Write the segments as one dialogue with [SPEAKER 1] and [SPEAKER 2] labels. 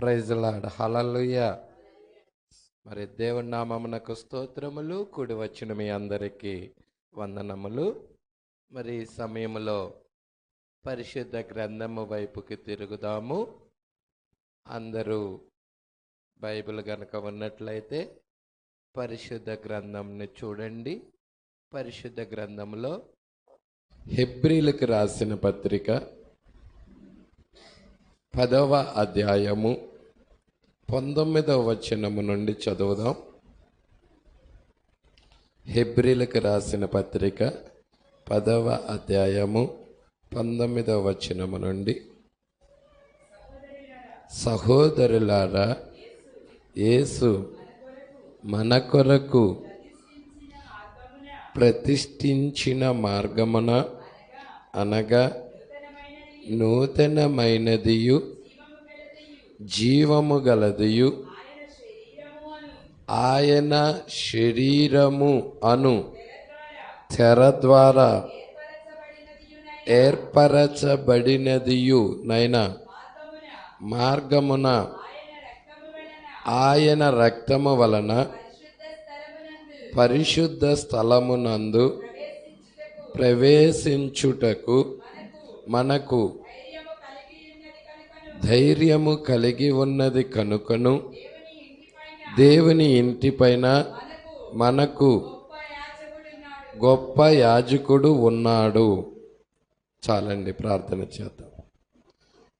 [SPEAKER 1] Praise lord, హల్లెలూయా. మరి దేవుని నామమునకు స్తోత్రములు. కూడి వచ్చిన మీ అందరికీ వందనములు. మరి ఈ సమయంలో పరిశుద్ధ గ్రంథము వైపుకి తిరుగుదాము. అందరూ బైబిల్ గనక ఉన్నట్లయితే పరిశుద్ధ గ్రంథంని చూడండి. పరిశుద్ధ గ్రంథంలో హెబ్రీలకు రాసిన పత్రిక 10వ అధ్యాయము 19వ వచనము నుండి చదువుదాం. హెబ్రీలకు రాసిన పత్రిక 10వ అధ్యాయము 19వ వచనము నుండి. సహోదరులారా, యేసు మన కొరకు ప్రతిష్ఠించిన మార్గమున అనగా నూతనమైనదియు జీవము గలదియు ఆయన శరీరము అను తెర ద్వారా ఏర్పరచబడినదియు నైనా మార్గమున ఆయన రక్తము వలన పరిశుద్ధ స్థలమునందు ప్రవేశించుటకు మనకు ధైర్యము కలిగి ఉన్నది కనుకను దేవుని ఇంటిపైన మనకు గొప్ప యాజకుడు ఉన్నాడు. చాలండి, ప్రార్థన చేద్దాం.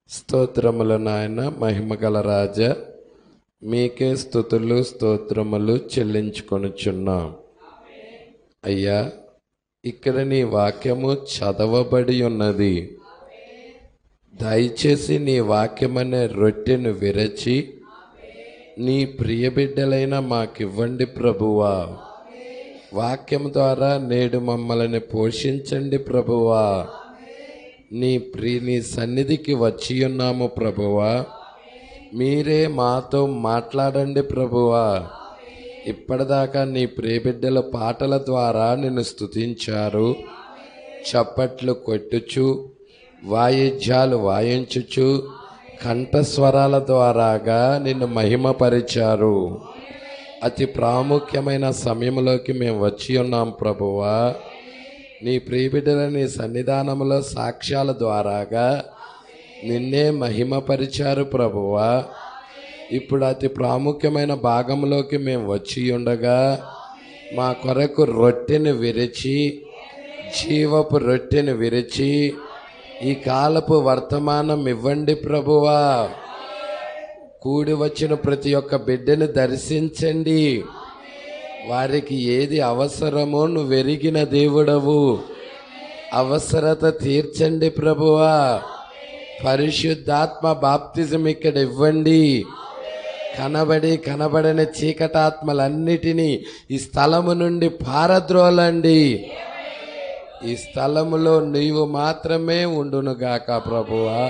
[SPEAKER 1] స్తోత్రములు నాయన, మహిమగల రాజా, మీకే స్తుతులు స్తోత్రములు చెల్లించుకొనుచున్నాం. అయ్యా, ఇక్కడ నీ వాక్యము చదవబడి ఉన్నది. దయచేసి నీ వాక్యమనే రొట్టెను విరచి నీ ప్రియబిడ్డలైన మాకివ్వండి ప్రభువా. వాక్యం ద్వారా నేడు మమ్మల్ని పోషించండి ప్రభువా. నీ సన్నిధికి వచ్చి ఉన్నాము ప్రభువా. మీరే మాతో మాట్లాడండి ప్రభువా. ఇప్పటిదాకా నీ ప్రియబిడ్డల పాటల ద్వారా నిన్ను స్తుతించారు. చప్పట్లు కొట్టుచు, వాయిద్యాలు వాయించుచు, కంఠస్వరాల ద్వారాగా నిన్ను మహిమపరిచారు. అతి ప్రాముఖ్యమైన సమయంలోకి మేము వచ్చి ఉన్నాం ప్రభువా. నీ ప్రియబిడ్డల నీ సన్నిధానంలో సాక్ష్యాల ద్వారాగా నిన్నే మహిమపరిచారు ప్రభువా. ఇప్పుడు అతి ప్రాముఖ్యమైన భాగంలోకి మేము వచ్చి ఉండగా మా కొరకు రొట్టెను విరిచి, జీవపు రొట్టెను విరిచి ఈ కాలపు వర్తమానం ఇవ్వండి ప్రభువా. కూడి వచ్చిన ప్రతి ఒక్క బిడ్డను దర్శించండి. వారికి ఏది అవసరమో నువ్వు ఎరిగిన దేవుడవు. అవసరత తీర్చండి ప్రభువా. పరిశుద్ధాత్మ బాప్తిజం ఇక్కడ ఇవ్వండి. కనబడని చీకటాత్మలన్నిటినీ ఈ స్థలము నుండి పారద్రోలండి. ఈ స్థలములో నీవు మాత్రమే ఉండునుగాక ప్రభువా.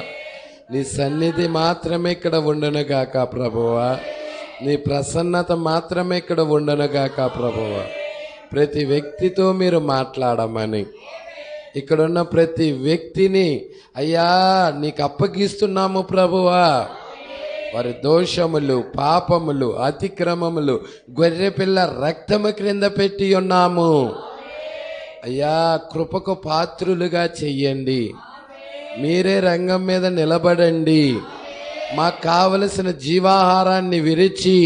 [SPEAKER 1] నీ సన్నిధి మాత్రమే ఇక్కడ ఉండునుగాక ప్రభువా. నీ ప్రసన్నత మాత్రమే ఇక్కడ ఉండునుగాక ప్రభువా. ప్రతి వ్యక్తితో మీరు మాట్లాడమని, ఇక్కడున్న ప్రతి వ్యక్తిని అయ్యా నీకు అప్పగిస్తున్నాము ప్రభువా. వారి దోషములు, పాపములు, అతిక్రమములు గొర్రెపిల్ల రక్తము క్రింద పెట్టి ఉన్నాము. అయ్యా, కృపకు పాత్రులుగా చెయ్యండి. మీరే రంగం మీద నిలబడండి. మాకు కావలసిన జీవాహారాన్ని విరిచి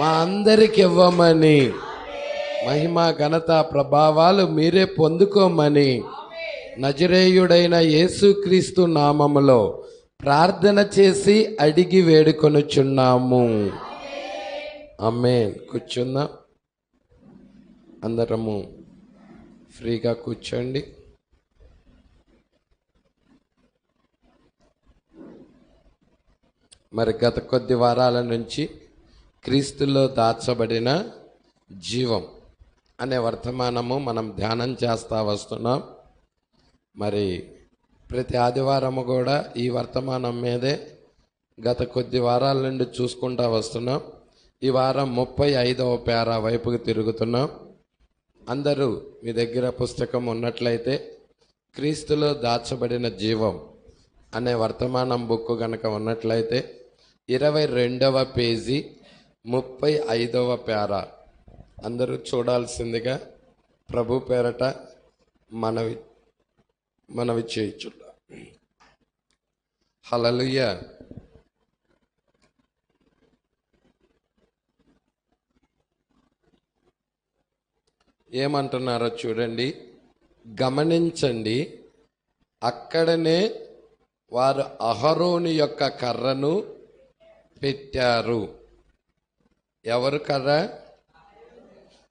[SPEAKER 1] మా అందరికి ఇవ్వమని, మహిమ ఘనత ప్రభావాలు మీరే పొందుకోమని నజరేయుడైన యేసుక్రీస్తు నామములో ప్రార్థన చేసి అడిగి వేడుకొనుచున్నాము. ఆమేన్. కూర్చుందాం. అందరము ఫ్రీగా కూర్చోండి. మరి గత కొద్ది వారాల నుంచి క్రీస్తులో దాచబడిన జీవం అనే వర్తమానము మనం ధ్యానం చేస్తూ వస్తున్నాం. మరి ప్రతి ఆదివారము కూడా ఈ వర్తమానం మీదే గత కొద్ది వారాల నుండి చూసుకుంటూ వస్తున్నాం. ఈ వారం 35వ పేరా వైపుకి తిరుగుతున్నాం. అందరూ మీ దగ్గర పుస్తకం ఉన్నట్లయితే క్రీస్తులో దాచబడిన జీవం అనే వర్తమానం బుక్ గనక ఉన్నట్లయితే 22వ పేజీ 35వ పేరా. అందరూ చూడాల్సిందిగా ప్రభు పేరట మనవి చేయుచున్నా. హల్లెలూయా. ఏమంటున్నారో చూడండి, గమనించండి. అక్కడనే వారు అహరోను యొక్క కర్రను పెట్టారు. ఎవరు కర్ర?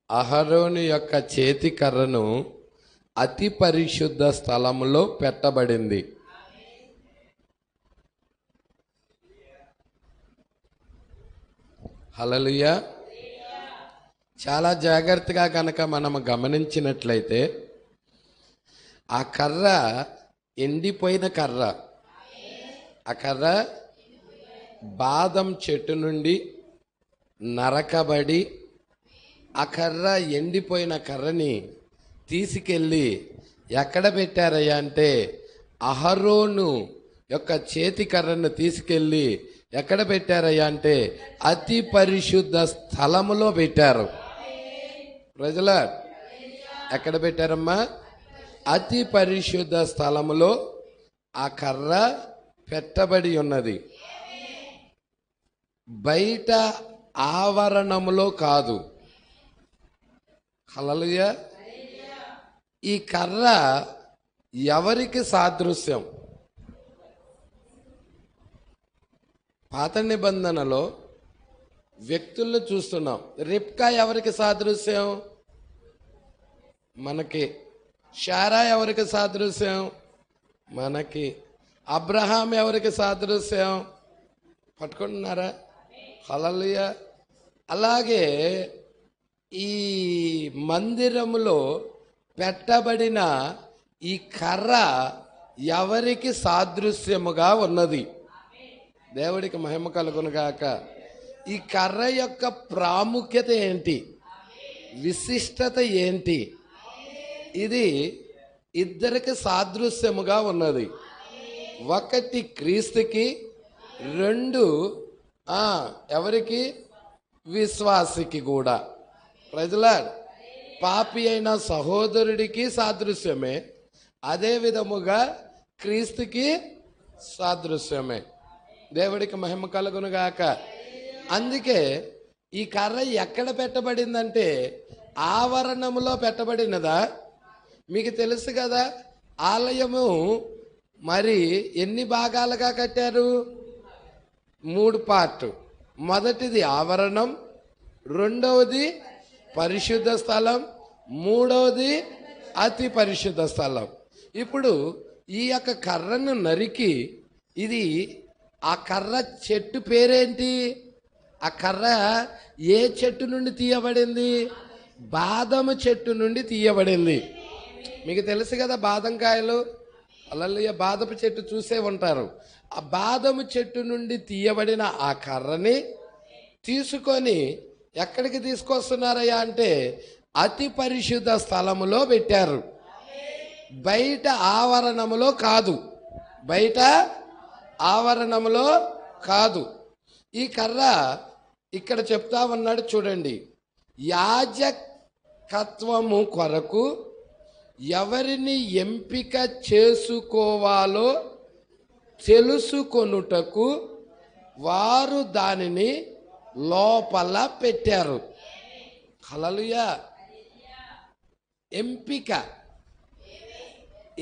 [SPEAKER 1] అహరోను యొక్క చేతి కర్రను అతి పరిశుద్ధ స్థలములో పెట్టబడింది. హల్లెలూయా. చాలా జాగ్రత్తగా కనుక మనం గమనించినట్లయితే ఆ కర్ర ఎండిపోయిన కర్ర. ఆ కర్ర బాదం చెట్టు నుండి నరకబడి ఆ కర్ర ఎండిపోయిన కర్రని తీసుకెళ్ళి ఎక్కడ పెట్టారయ్యా అంటే అహరోను యొక్క చేతి కర్రను తీసుకెళ్ళి ఎక్కడ పెట్టారయ్యా అంటే అతి పరిశుద్ధ స్థలములో పెట్టారు. ప్రజల ఎక్కడ పెట్టారమ్మా? అతి పరిశుద్ధ స్థలములో ఆ కర్ర పెట్టబడి ఉన్నది. బయట ఆవరణములో కాదు. హల్లెలూయా. ఈ కర్ర ఎవరికి సాదృశ్యం? పాత నిబంధనలో వ్యక్తులను చూస్తున్నాం. రిబ్కా ఎవరికి సాదృశ్యం? మనకి. శారా ఎవరికి సాదృశ్యం? మనకి. అబ్రహాం ఎవరికి సాదృశ్యం? పట్టుకుంటున్నారా? హల్లెలూయా. అలాగే ఈ మందిరములో పెట్టబడిన ఈ కర్ర ఎవరికి సాదృశ్యముగా ఉన్నది? దేవుడికి మహిమ కలుగునుగాక. ఈ కర్ర యొక్క ప్రాముఖ్యత ఏంటి? విశిష్టత ఏంటి? ఇది ఇద్దరికి సాదృశ్యముగా ఉన్నది. ఒకటి క్రీస్తుకి, రెండు ఎవరికి? విశ్వాసికి కూడా. ప్రజలా పాపి అయిన సహోదరుడికి సాదృశ్యమే, అదే విధముగా క్రీస్తుకి సాదృశ్యమే. దేవుడికి మహిమ కలుగునుగాక. అందుకే ఈ కర్ర ఎక్కడ పెట్టబడిందంటే ఆవరణములో పెట్టబడినదా? మీకు తెలుసు కదా, ఆలయము మరి ఎన్ని భాగాలుగా కట్టారు? 3 పార్ట్. మొదటిది ఆవరణం, రెండవది పరిశుద్ధ స్థలం, మూడవది అతి పరిశుద్ధ స్థలం. ఇప్పుడు ఈ యొక్క కర్రను నరికి, ఇది ఆ కర్ర చెట్టు పేరేంటి? ఆ కర్ర ఏ చెట్టు నుండి తీయబడింది? బాదము చెట్టు నుండి తీయబడింది. మీకు తెలుసు కదా బాదం కాయలు. అల్లయ్య బాదపు చెట్టు చూసే ఉంటారు. ఆ బాదము చెట్టు నుండి తీయబడిన ఆ కర్రని తీసుకొని ఎక్కడికి తీసుకొస్తున్నారయ్యా అంటే అతి పరిశుద్ధ స్థలములో పెట్టారు. బయట ఆవరణములో కాదు. బయట ఆవరణములో కాదు. ఈ కర్ర ఇక్కడ చెప్తా ఉన్నాడు చూడండి. యాజకత్వము కొరకు ఎవరిని ఎంపిక చేసుకోవాలో తెలుసుకొనుటకు వారు దానిని లోపల పెట్టారు. హల్లెలూయా. ఎంపిక.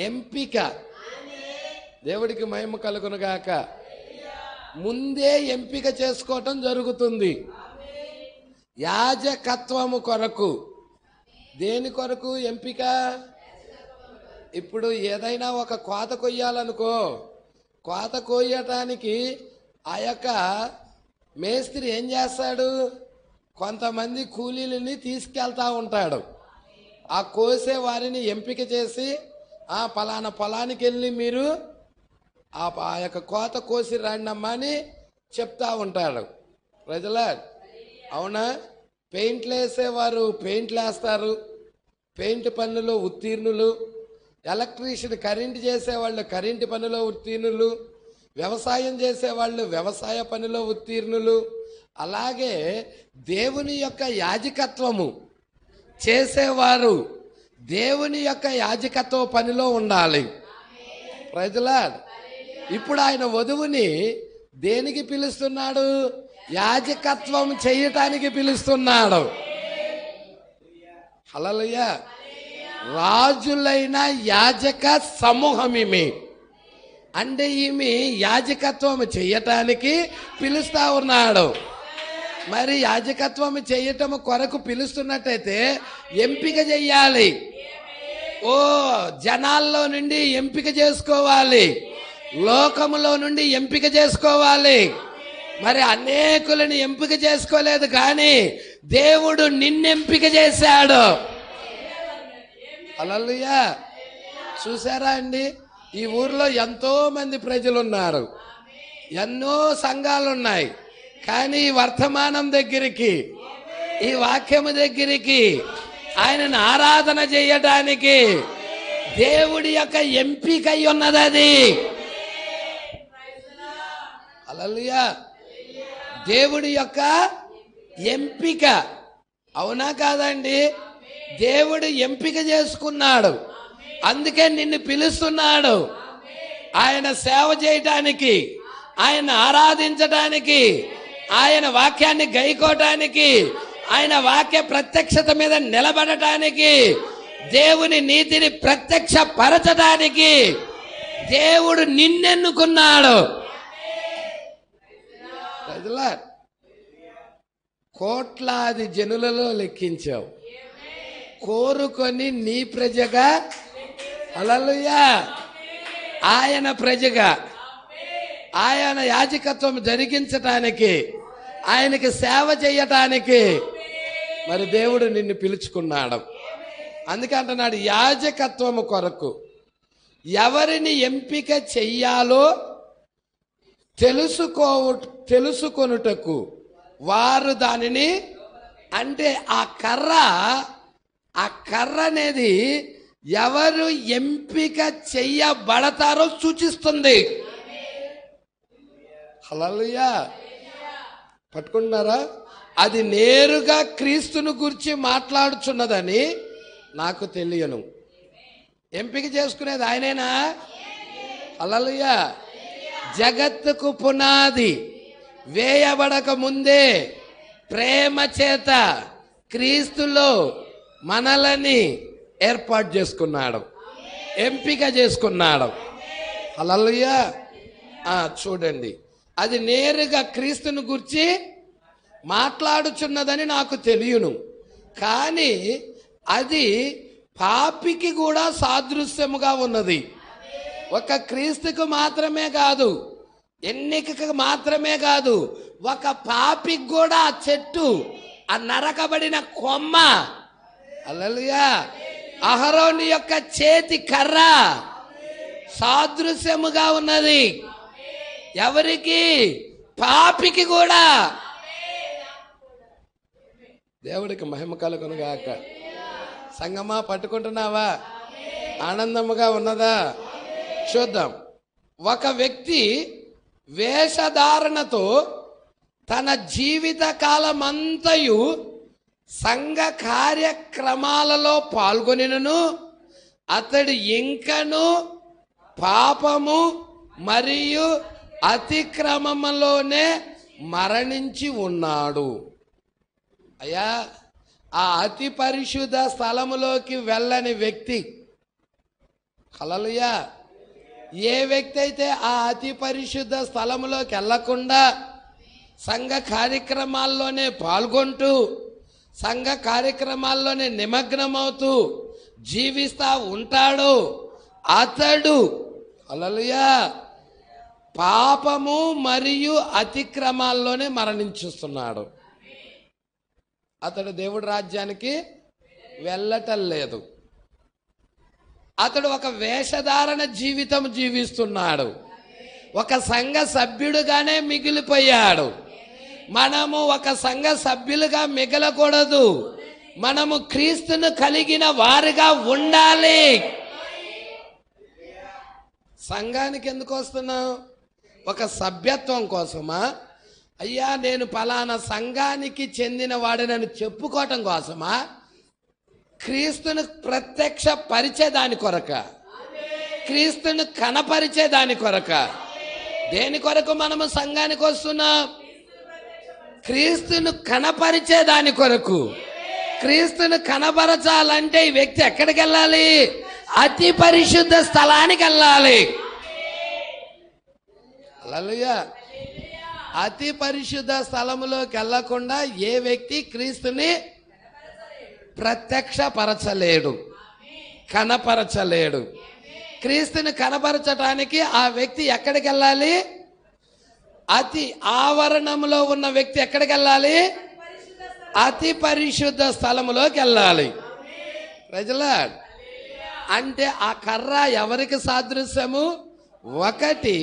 [SPEAKER 1] ఎంపిక. దేవుడికి మహిమ కలుగునుగాక. ముందే ఎంపిక చేసుకోవటం జరుగుతుంది. యాజకత్వము కొరకు. దేని కొరకు ఎంపిక? ఇప్పుడు ఏదైనా ఒక కోత కొయ్యాలనుకో, కోత కొయ్యటానికి ఆ యొక్క మేస్త్రి ఏం చేస్తాడు? కొంతమంది కూలీలని తీసుకెళ్తా ఉంటాడు. ఆ కోసే వారిని ఎంపిక చేసి పలానా పొలానికి వెళ్ళి మీరు ఆ యొక్క కోత కోసి రండమ్మా అని చెప్తా ఉంటాడు. ప్రజలా అవునా? పెయింట్లు వేసేవారు పెయింట్లు వేస్తారు, పెయింట్ పనులు ఉత్తీర్ణులు. ఎలక్ట్రీషియన్ కరెంటు చేసేవాళ్ళు కరెంటు పనిలో ఉత్తీర్ణులు. వ్యవసాయం చేసేవాళ్ళు వ్యవసాయ పనిలో ఉత్తీర్ణులు. అలాగే దేవుని యొక్క యాజకత్వము చేసేవారు దేవుని యొక్క యాజకత్వ పనిలో ఉండాలి. Praise the Lord. ఇప్పుడు ఆయన వధువుని దేనికి పిలుస్తున్నాడు? యాజకత్వం చేయటానికి పిలుస్తున్నాడు. హల్లెలూయా. రాజులైన యాజక సమూహం ఈమె. అంటే ఈమె యాజకత్వం చేయటానికి పిలుస్తా ఉన్నాడు. మరి యాజకత్వం చేయటం కొరకు పిలుస్తున్నట్టయితే ఎంపిక చెయ్యాలి. ఓ జనాల్లో నుండి ఎంపిక చేసుకోవాలి, లోకములో నుండి ఎంపిక చేసుకోవాలి. మరి అనేకులను ఎంపిక చేసుకోలేదు, కానీ దేవుడు నిన్నెంపిక చేశాడు. హల్లెలూయా. చూసారా అండి, ఈ ఊర్లో ఎంతో మంది ప్రజలు ఉన్నారు, ఎన్నో సంఘాలు ఉన్నాయి. కానీ ఈ వర్తమానం దగ్గరికి, ఈ వాక్యము దగ్గరికి, ఆయనను ఆరాధన చేయడానికి దేవుడి యొక్క ఎంపిక ఉన్నది. అది హల్లెలూయా. దేవుడి యొక్క ఎంపిక. అవునా కాదండి? దేవుడు ఎంపిక చేసుకున్నాడు, అందుకే నిన్ను పిలుస్తున్నాడు. ఆయన సేవ చేయటానికి, ఆయన ఆరాధించటానికి, ఆయన వాక్యాన్ని గైకోటానికి, ఆయన వాక్య ప్రత్యక్షత మీద నిలబడటానికి, దేవుని నీతిని ప్రత్యక్ష పరచడానికి దేవుడు నిన్నెన్నుకున్నాడు. కోట్లాది జనులలో లెక్కించావు, కోరుకొని నీ ప్రజగా, హల్లెలూయా, ఆయన ప్రజగా, ఆయన యాజకత్వం జరిగించటానికి, ఆయనకి సేవ చేయటానికి మరి దేవుడు నిన్ను పిలుచుకున్నాడు. అందుకే అంటున్నాడు, యాజకత్వము కొరకు ఎవరిని ఎంపిక చెయ్యాలో తెలుసుకొనుటకు వారు దానిని, అంటే ఆ కర్ర అనేది ఎవరు ఎంపిక చెయ్యబడతారో సూచిస్తుంది. హల్లెలూయా. పట్టుకుంటున్నారా? అది నేరుగా క్రీస్తును గురించి మాట్లాడుచున్నదని నాకు తెలియను. ఎంపిక చేసుకునేది ఆయనేనా? హల్లెలూయా. జగత్తుకు పునాది వేయబడక ముందే ప్రేమ చేత క్రీస్తులో మనలని ఏర్పాటు చేసుకున్నాడు, ఎంపిక చేసుకున్నాడు. హల్లెలూయా. చూడండి, అది నేరుగా క్రీస్తును గురించి మాట్లాడుచున్నదని నాకు తెలియను, కానీ అది పాపికి కూడా సాదృశ్యముగా ఉన్నది. ఒక క్రీస్తుకు మాత్రమే కాదు, ఎన్నికకు మాత్రమే కాదు, ఒక పాపికి కూడా ఆ చెట్టు, ఆ నరకబడిన కొమ్మ, హల్లెలూయా, అహరోను యొక్క చేతి కర్ర సాదృశ్యముగా ఉన్నది. ఎవరికి? పాపికి కూడా. దేవుడికి మహిమ కలుగునుగాక. సంగమా, పట్టుకుంటున్నావా? ఆనందముగా ఉన్నదా? చూద్దాం. ఒక వ్యక్తి వేషధారణతో తన జీవిత కాలమంతయు సంఘ కార్యక్రమాలలో పాల్గొనినను అతడు ఇంకను పాపము మరియు అతిక్రమములోనే మరణించి ఉన్నాడు. అయ్యా, ఆ అతి పరిశుద్ధ స్థలములోకి వెళ్ళని వ్యక్తి, హల్లెలూయా, ఏ వ్యక్తి అయితే ఆ అతి పరిశుద్ధ స్థలములోకి వెళ్ళకుండా సంఘ కార్యక్రమాల్లోనే పాల్గొంటూ, సంఘ కార్యక్రమాల్లోనే నిమగ్నమవుతూ జీవిస్తా ఉంటాడు, అతడు, హల్లెలూయా, పాపము మరియు అతిక్రమాల్లోనే మరణించుస్తున్నాడు. అతడు దేవుడి రాజ్యానికి వెళ్ళటం లేదు. అతడు ఒక వేషధారణ జీవితం జీవిస్తున్నాడు, ఒక సంఘ సభ్యుడుగానే మిగిలిపోయాడు. మనము ఒక సంఘ సభ్యులుగా మిగలకూడదు, మనము క్రీస్తును కలిగిన వారిగా ఉండాలి. సంఘానికి ఎందుకు వస్తున్నావు? ఒక సభ్యత్వం కోసమా? అయ్యా నేను ఫలానా సంఘానికి చెందిన వాడినని చెప్పుకోవటం కోసమా? క్రీస్తును ప్రత్యక్ష పరిచేదాని కొరక, క్రీస్తును కనపరిచేదాని కొరక. దేని కొరకు మనము సంఘానికి వస్తున్నాం? క్రీస్తును కనపరిచేదాని కొరకు. క్రీస్తును కనపరచాలంటే ఈ వ్యక్తి ఎక్కడికి వెళ్ళాలి? అతి పరిశుద్ధ స్థలానికి వెళ్ళాలి. హల్లెలూయా. అతి పరిశుద్ధ స్థలములోకి వెళ్ళకుండా ఏ వ్యక్తి క్రీస్తుని ప్రత్యక్షపరచలేడు, కనపరచలేడు. క్రీస్తుని కనపరచటానికి ఆ వ్యక్తి ఎక్కడికి వెళ్ళాలి? అతి ఆవరణంలో ఉన్న వ్యక్తి ఎక్కడికి వెళ్ళాలి? అతి పరిశుద్ధ స్థలములోకి వెళ్ళాలి. ప్రజలా అంటే ఆ కర్ర ఎవరికి సాదృశ్యము? ఒకటి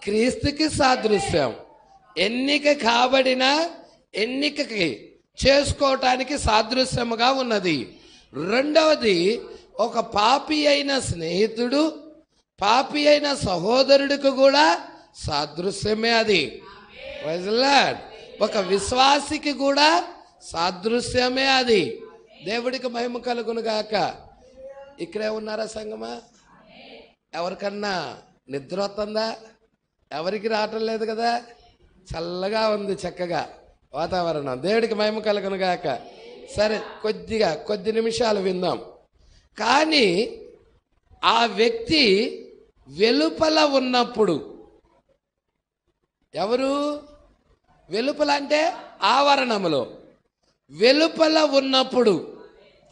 [SPEAKER 1] క్రీస్తుకి సాదృశ్యం. ఎన్నిక కాబడిన, ఎన్నికకి చేసుకోవటానికి సాదృశ్యముగా ఉన్నది. రెండవది ఒక పాపి అయిన స్నేహితుడు, పాపి అయిన సహోదరుడికి కూడా సాదృశ్యమే అది. ఒక విశ్వాసికి కూడా సాదృశ్యమే అది. దేవుడికి మహిమ కలుగును గాక. ఇక్కడే ఉన్నారా సంగమా? ఎవరికన్నా నిద్ర వస్తుందా? ఎవరికి రావటం లేదు కదా. చల్లగా ఉంది, చక్కగా వాతావరణం. దేవుడికి మహిమ కలుగును గాక. సరే, కొద్ది నిమిషాలు విందాం. కానీ ఆ వ్యక్తి వెలుపల ఉన్నప్పుడు, ఎవరు వెలుపల అంటే ఆవరణములో, వెలుపల ఉన్నప్పుడు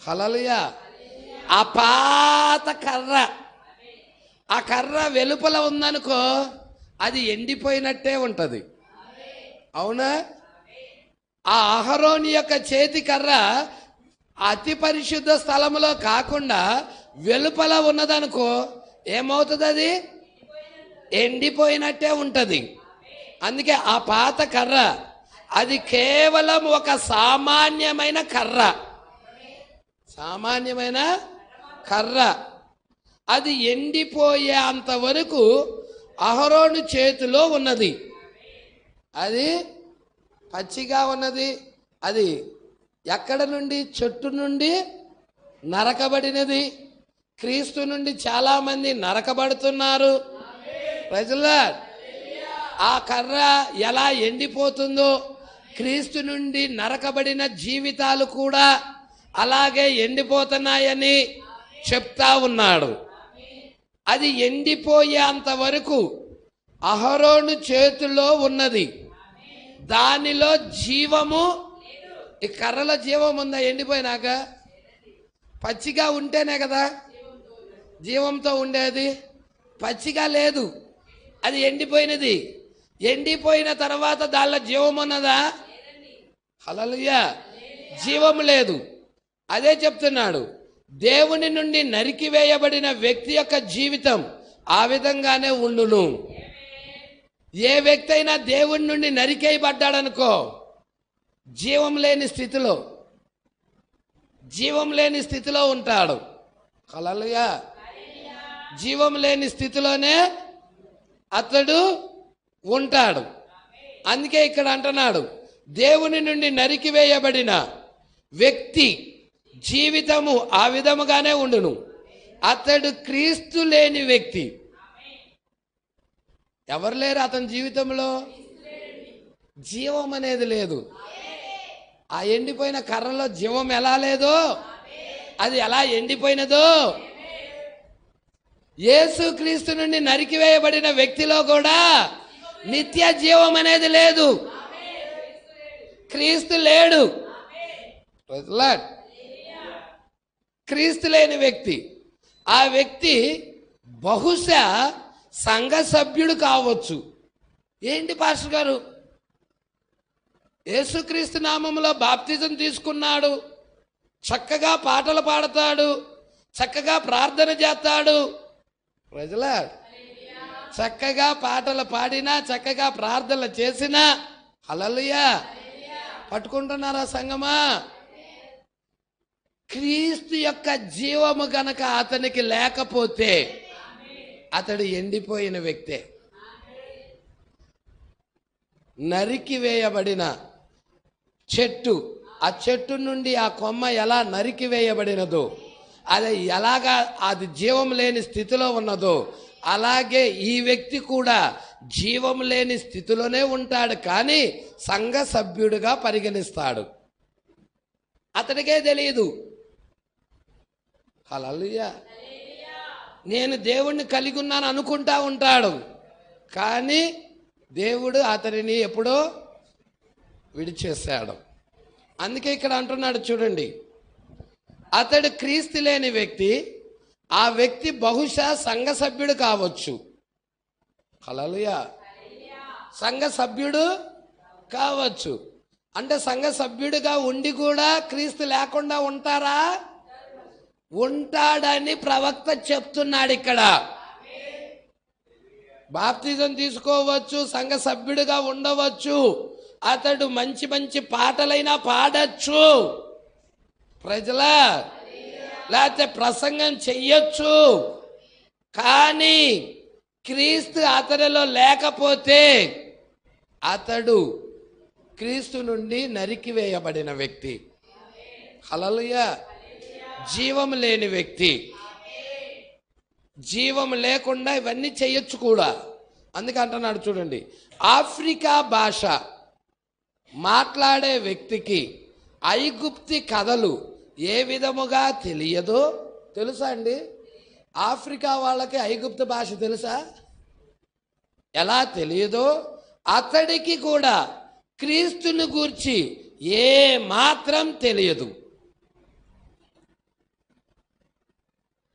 [SPEAKER 1] హల్లెలూయా, ఆ పాత కర్ర, ఆ కర్ర వెలుపల ఉందనుకో అది ఎండిపోయినట్టే ఉంటుంది. అవునా? ఆ అహరోని యొక్క చేతి కర్ర అతి పరిశుద్ధ స్థలములో కాకుండా వెలుపల ఉన్నదనుకో ఏమవుతుంది? అది ఎండిపోయినట్టే ఉంటుంది. అందుకే ఆ పాత కర్ర అది కేవలం ఒక సామాన్యమైన కర్ర, సామాన్యమైన కర్ర. అది ఎండిపోయే అంతవరకు అహరోను చేతిలో ఉన్నది. అది పచ్చిగా ఉన్నది. అది ఎక్కడ నుండి? చెట్టు నుండి నరకబడినది. క్రీస్తు నుండి చాలా మంది నరకబడుతున్నారు. ప్రజలా ఆ కర్ర ఎలా ఎండిపోతుందో క్రీస్తు నుండి నరకబడిన జీవితాలు కూడా అలాగే ఎండిపోతున్నాయని చెప్తా ఉన్నాడు. అది ఎండిపోయేంత వరకు అహరోను చేతిలో ఉన్నది. దానిలో జీవము, ఈ కర్రలో జీవం ఉందా? ఎండిపోయినాక పచ్చిగా ఉంటేనే కదా జీవంతో ఉండేది. పచ్చిగా లేదు, అది ఎండిపోయినది. ఎండిపోయిన తర్వాత దానిలో జీవం ఉన్నదా? హల్లెలూయా, జీవం లేదు. అదే చెప్తున్నాడు. దేవుని నుండి నరికివేయబడిన వ్యక్తి యొక్క జీవితం ఆ విధంగానే ఉండును. ఏ వ్యక్తి అయినా దేవుని నుండి నరికేయబడ్డాడనుకో జీవం లేని స్థితిలో, జీవం లేని స్థితిలో ఉంటాడు. హల్లెలూయా, జీవం లేని స్థితిలోనే అతడు ఉంటాడు. అందుకే ఇక్కడ అంటున్నాడు, దేవుని నుండి నరికివేయబడిన వ్యక్తి జీవితము ఆ విధముగానే ఉండును. అతడు క్రీస్తు లేని వ్యక్తి. ఎవరు లేరు అతని జీవితంలో? జీవం అనేది లేదు. ఆ ఎండిపోయిన కర్రలో జీవం ఎలా లేదో, అది ఎలా ఎండిపోయినదో, యేసు క్రీస్తు నుండి నరికివేయబడిన వ్యక్తిలో కూడా నిత్య జీవం అనేది లేదు. క్రీస్తు లేడు. క్రీస్తు లేని వ్యక్తి, ఆ వ్యక్తి బహుశా సంఘ సభ్యుడు కావచ్చు. ఏంటి పాస్టర్ గారు, యేసుక్రీస్తు నామములో బాప్తిజం తీసుకున్నాడు, చక్కగా పాటలు పాడతాడు, చక్కగా ప్రార్థన చేస్తాడు. ప్రజలా చక్కగా పాటలు పాడినా, చక్కగా ప్రార్థనలు చేసినా హల్లెలూయా పట్టుకుంటున్నారా సంగమా? క్రీస్తు యొక్క జీవము గనక అతనికి లేకపోతే అతడు ఎండిపోయిన వ్యక్తే. నరికివేయబడిన చెట్టు, ఆ చెట్టు నుండి ఆ కొమ్మ ఎలా నరికివేయబడినదో, అది ఎలాగా అది జీవం లేని స్థితిలో ఉన్నదో, అలాగే ఈ వ్యక్తి కూడా జీవం లేని స్థితిలోనే ఉంటాడు, కానీ సంఘ సభ్యుడిగా పరిగణిస్తాడు. అతడికే తెలియదు. హల్లెలూయా. నేను దేవుణ్ణి కలిగి ఉన్నాను అనుకుంటా ఉంటాడు, కానీ దేవుడు అతడిని ఎప్పుడో విడిచేశాడు. అందుకే ఇక్కడ అంటున్నాడు చూడండి, అతడు క్రీస్తు లేని వ్యక్తి, ఆ వ్యక్తి బహుశా సంఘ సభ్యుడు కావచ్చు. హల్లెలూయా. సంఘ సభ్యుడు కావచ్చు అంటే సంఘ సభ్యుడిగా ఉండి కూడా క్రీస్తు లేకుండా ఉంటారా? ఉంటాడని ప్రవక్త చెప్తున్నాడు ఇక్కడ. బాప్తిజం తీసుకోవచ్చు, సంఘ సభ్యుడిగా ఉండవచ్చు, అతడు మంచి మంచి పాటలైనా పాడచ్చు, ప్రజలా లేకపోతే ప్రసంగం చెయ్యొచ్చు, కానీ క్రీస్తు అతడిలో లేకపోతే అతడు క్రీస్తు నుండి నరికివేయబడిన వ్యక్తి. హల్లెలూయా. జీవం లేని వ్యక్తి. జీవం లేకుండా ఇవన్నీ చేయొచ్చు కూడా. అందుకే అంటున్నాడు చూడండి, ఆఫ్రికా భాష మాట్లాడే వ్యక్తికి ఐగుప్తి కథలు ఏ విధముగా తెలియదో తెలుసా అండి? ఆఫ్రికా వాళ్ళకి ఐగుప్తు భాష తెలుసా? ఎలా తెలియదో అతడికి కూడా క్రీస్తుని గూర్చి ఏ మాత్రం తెలియదు.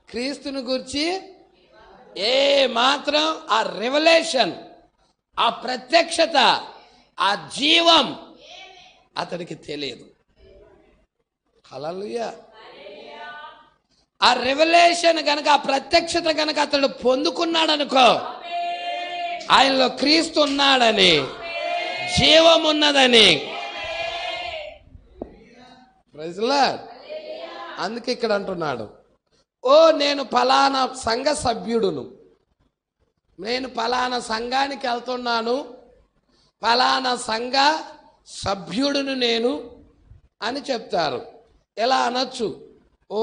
[SPEAKER 1] క్రీస్తుని గూర్చి ఏ మాత్రం ఆ రెవల్యూషన్, ఆ ప్రత్యక్షత, ఆ జీవం అతడికి తెలియదు. హల్లెలూయా. ఆ రెవల్యూషన్ గనక, ఆ ప్రత్యక్షత గనక అతడు పొందుకున్నాడు అనుకో, ఆయనలో క్రీస్తు ఉన్నాడని, జీవం ఉన్నదని. Praise Lord. అందుకే ఇక్కడ అంటున్నాడు, ఓ నేను ఫలానా సంఘ సభ్యుడును, నేను ఫలానా సంఘానికి వెళ్తున్నాను, ఫలానా సంఘ సభ్యుడును నేను అని చెప్తారు. ఎలా అనొచ్చు? ఓ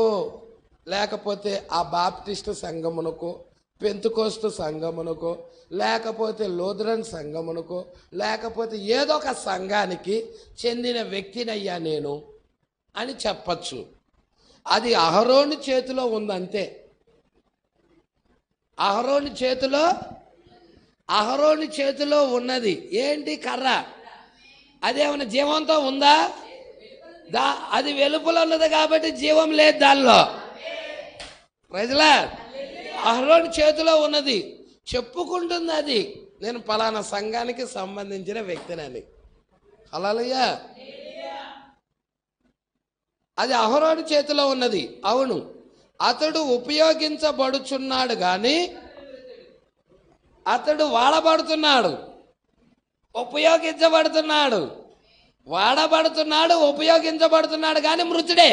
[SPEAKER 1] లేకపోతే ఆ బాప్టిస్టు సంఘమునకో, పెంతుకోస్తు సంఘమునకో, లేకపోతే లూథరన్ సంఘమునకో, లేకపోతే ఏదో ఒక సంఘానికి చెందిన వ్యక్తినయ్యా నేను అని చెప్పచ్చు. అది అహరోను చేతిలో ఉందంతే. అహరోను చేతిలో ఉన్నది ఏంటి? కర్ర. అదేమన్నా జీవంతో ఉందా? అది వెలుపల ఉన్నది కాబట్టి జీవం లేదు దానిలో. ప్రజలా, అహరోను చేతిలో ఉన్నది చెప్పుకుంటుంది, అది నేను పలానా సంఘానికి సంబంధించిన వ్యక్తినని. హల్లెలూయా. అది అహరోను చేతిలో ఉన్నది. అవును, అతడు ఉపయోగించబడుచున్నాడు కానీ అతడు వాడబడుతున్నాడు, ఉపయోగించబడుతున్నాడు, వాడబడుతున్నాడు, ఉపయోగించబడుతున్నాడు కానీ మృతుడే.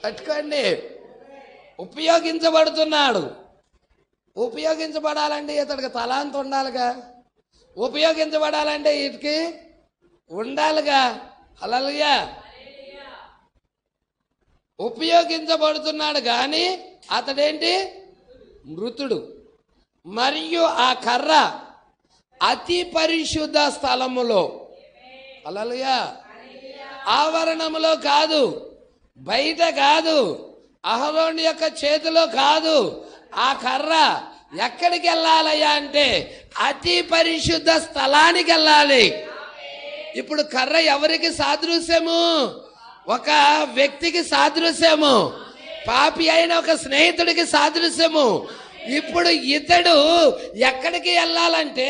[SPEAKER 1] పట్టుకోండి, ఉపయోగించబడుతున్నాడు. ఉపయోగించబడాలంటే ఇతడికి తలాంత ఉండాలిగా, ఉపయోగించబడాలంటే ఇటుకి ఉండాలిగా. హల్లెలూయా. ఉపయోగించబడుతున్నాడు కానీ అతడేంటి? మృతుడు. మరియు ఆ కర్ర అతి పరిశుద్ధ స్థలములో, హల్లెలూయా, ఆవరణములో కాదు, బయట కాదు, అహరోను యొక్క చేతిలో కాదు. ఆ కర్ర ఎక్కడికి వెళ్ళాలయ్యా అంటే అతి పరిశుద్ధ స్థలానికి వెళ్ళాలి. ఇప్పుడు కర్ర ఎవరికి సాదృశ్యము? ఒక వ్యక్తికి సాదృశ్యము, పాపి అయిన ఒక స్నేహితుడికి సాదృశ్యము. ఇప్పుడు ఇతడు ఎక్కడికి వెళ్ళాలంటే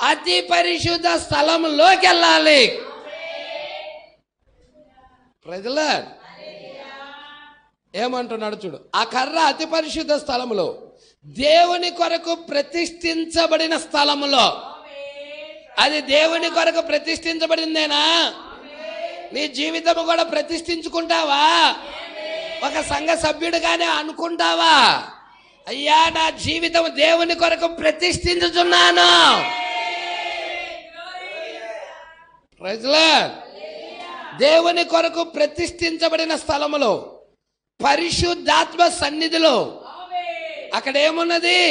[SPEAKER 1] అతి పరిశుద్ధ స్థలంలోకి వెళ్ళాలి. ప్రజల ఏమంటున్నాడు చూడు, ఆ కర్ర అతి పరిశుద్ధ స్థలములో, దేవుని కొరకు ప్రతిష్ఠించబడిన స్థలములో. అది దేవుని కొరకు ప్రతిష్ఠించబడిందేనా? నీ జీవితం కూడా ప్రతిష్ఠించుకుంటావా? ఒక సంఘ సభ్యుడిగానే అనుకుంటావా? అయ్యా, నా జీవితం దేవుని కొరకు ప్రతిష్ఠించుచున్నాను, ప్రైజ్ లార్డ్. దేవుని కొరకు ప్రతిష్ఠించబడిన స్థలములో, పరిశుద్ధాత్మ సన్నిధిలో, అక్కడ ఏమున్నది?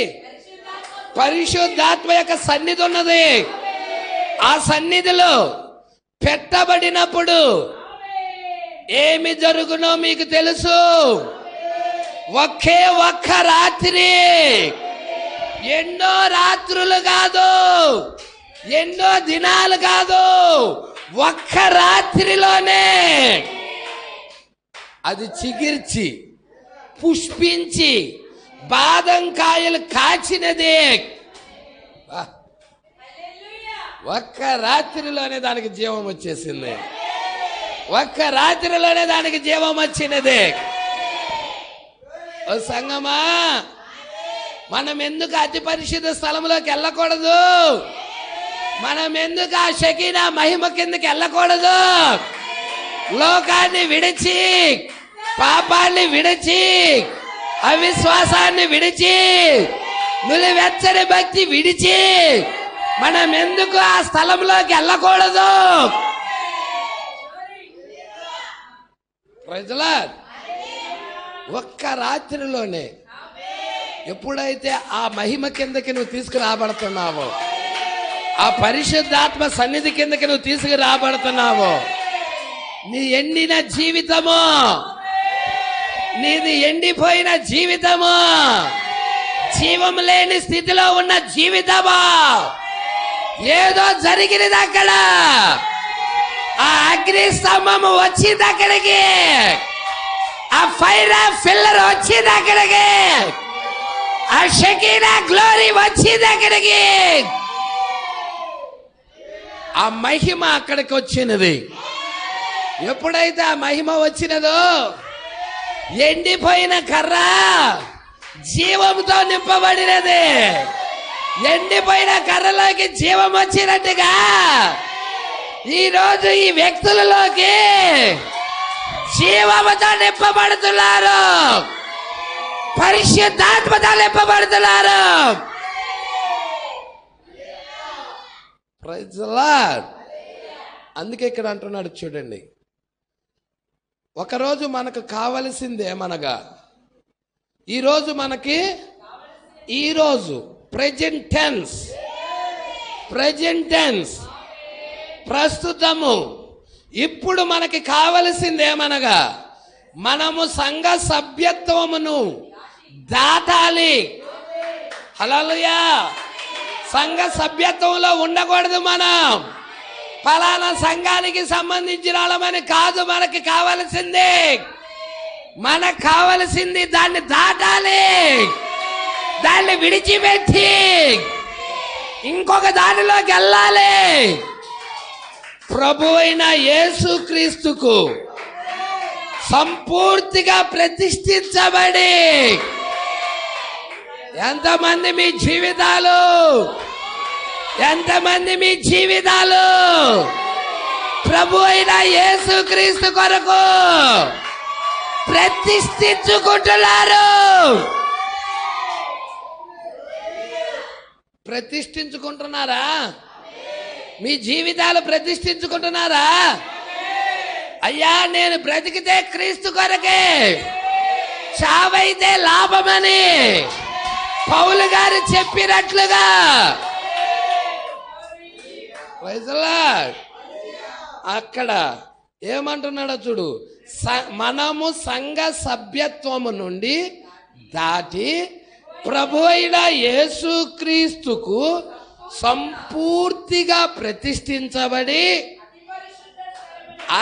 [SPEAKER 1] పరిశుద్ధాత్మ యొక్క సన్నిధి ఉన్నది. ఆ సన్నిధిలో పెట్టబడినప్పుడు ఏమి జరుగునో మీకు తెలుసు. ఒకే ఒక్క రాత్రి, ఎన్నో రాత్రులు కాదు, ఎన్నో దినాలు కాదు, ఒక్క రాత్రిలోనే అది చిగిర్చి పుష్పించి బాదం కాయలు కాచినది. ఒక్క రాత్రిలోనే దానికి జీవం వచ్చేసింది. ఒక్క రాత్రిలోనే దానికి జీవం వచ్చినది. ఓ సంగమా, మనం ఎందుకు అతి పరిశుద్ధ స్థలంలోకి వెళ్ళకూడదు? మనం ఎందుకు ఆ షకీనా మహిమ కిందకి వెళ్ళకూడదు? లోకాన్ని విడిచి, పాపాన్ని విడిచి, అవిశ్వాసాన్ని విడిచి, నులివెచ్చని భక్తి విడిచి మనం ఎందుకు ఆ స్థలంలోకి వెళ్ళకూడదు? Praise Lord. ఒక్క రాత్రిలోనే ఎప్పుడైతే ఆ మహిమ కిందకి నువ్వు తీసుకురాబడుతున్నావో, ఆ పరిశుద్ధాత్మ సన్నిధి కిందకి నువ్వు తీసుకురాబడుతున్నావో, నీ ఎండిన జీవితము, నీది ఎండిపోయిన జీవితము, జీవం లేని స్థితిలో ఉన్న జీవితము, ఏదో జరిగినది అక్కడ. ఆ అగ్ని స్తంభము వచ్చింది అక్కడికి, ఆ ఫైర్ ఫిల్లర్ వచ్చింది అక్కడికి, ఆ షకీనా గ్లోరీ వచ్చింది అక్కడికి. ఆ మహిమ అక్కడికి వచ్చినది. ఎప్పుడైతే ఆ మహిమ వచ్చినదో, ఎండిపోయిన కర్ర జీవంతో నింపబడినది. ఎండిపోయిన కర్రలోకి జీవం వచ్చినట్టుగా ఈరోజు ఈ వ్యక్తులలోకి జీవముతో నింపబడుతున్నారు, పరిశుద్ధాత్మతో నింపబడుతున్నారు. Praise Lord. అందుకే ఇక్కడ అంటున్నాడు చూడండి, ఒకరోజు మనకు కావలసిందేమనగా, ఈరోజు మనకి, ఈరోజు ప్రెజెంట్ టెన్స్, ప్రస్తుతము, ఇప్పుడు మనకి కావలసిందేమనగా, మనము సంఘ సభ్యత్వమును దాటాలి. హల్లెలూయా. సంఘ సభ్యత్వంలో ఉండకూడదు. మనం ఫలానా సంఘానికి సంబంధించిన వాళ్ళమని కాదు మనకి కావలసింది. మనకు కావలసింది దాన్ని దాటాలి, దాన్ని విడిచిపెట్టి ఇంకొక దానిలోకి వెళ్ళాలి. ప్రభు అయిన యేసుక్రీస్తుకు సంపూర్తిగా ప్రతిష్ఠించబడి, ఎంతమంది మీ జీవితాలు, ఎంతమంది మీ జీవితాలు ప్రభు అయిన యేసుక్రీస్తు కొరకు ప్రతిష్ఠించుకుంటున్నారు? ప్రతిష్ఠించుకుంటున్నారా? మీ జీవితాలు ప్రతిష్ఠించుకుంటున్నారా? అయ్యా, నేను బ్రతికితే క్రీస్తు కొరకే, చావైతే లాభమని పౌలు గారు చెప్పినట్లుగా. Praise Lord. అక్కడ ఏమంటున్నాడో చూడు, మనము సంఘ సభ్యత్వము నుండి దాటి ప్రభు అయిన యేసుక్రీస్తుకు సంపూర్తిగా ప్రతిష్ఠించబడి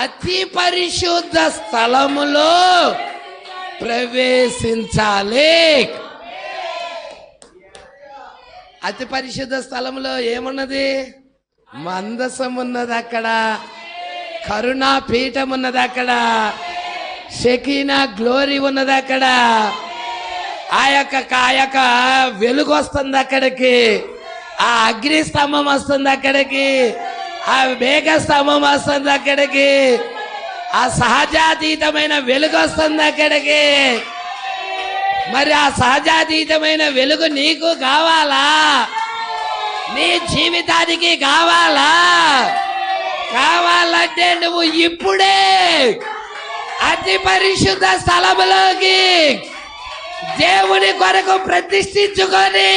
[SPEAKER 1] అతి పరిశుద్ధ స్థలములో ప్రవేశించాలి. అతి పరిశుద్ధ స్థలములో ఏమున్నది? మందసం ఉన్నది అక్కడ, కరుణా పీఠం ఉన్నది అక్కడ, షకీనా గ్లోరీ ఉన్నది అక్కడ, ఆ యొక్క వెలుగు వస్తుంది అక్కడికి, ఆ అగ్ని స్తంభం వస్తుంది అక్కడికి, ఆ మేఘ స్తంభం వస్తుంది అక్కడికి, ఆ సహజాతీతమైన వెలుగు వస్తుంది అక్కడికి. మరి ఆ సహజాతీతమైన వెలుగు నీకు కావాలా? నీ జీవితానికి కావాలా? కావాలంటే నువ్వు ఇప్పుడే అతి పరిశుద్ధ స్థలములోకి దేవుని కొరకు ప్రతిష్ఠించుకొని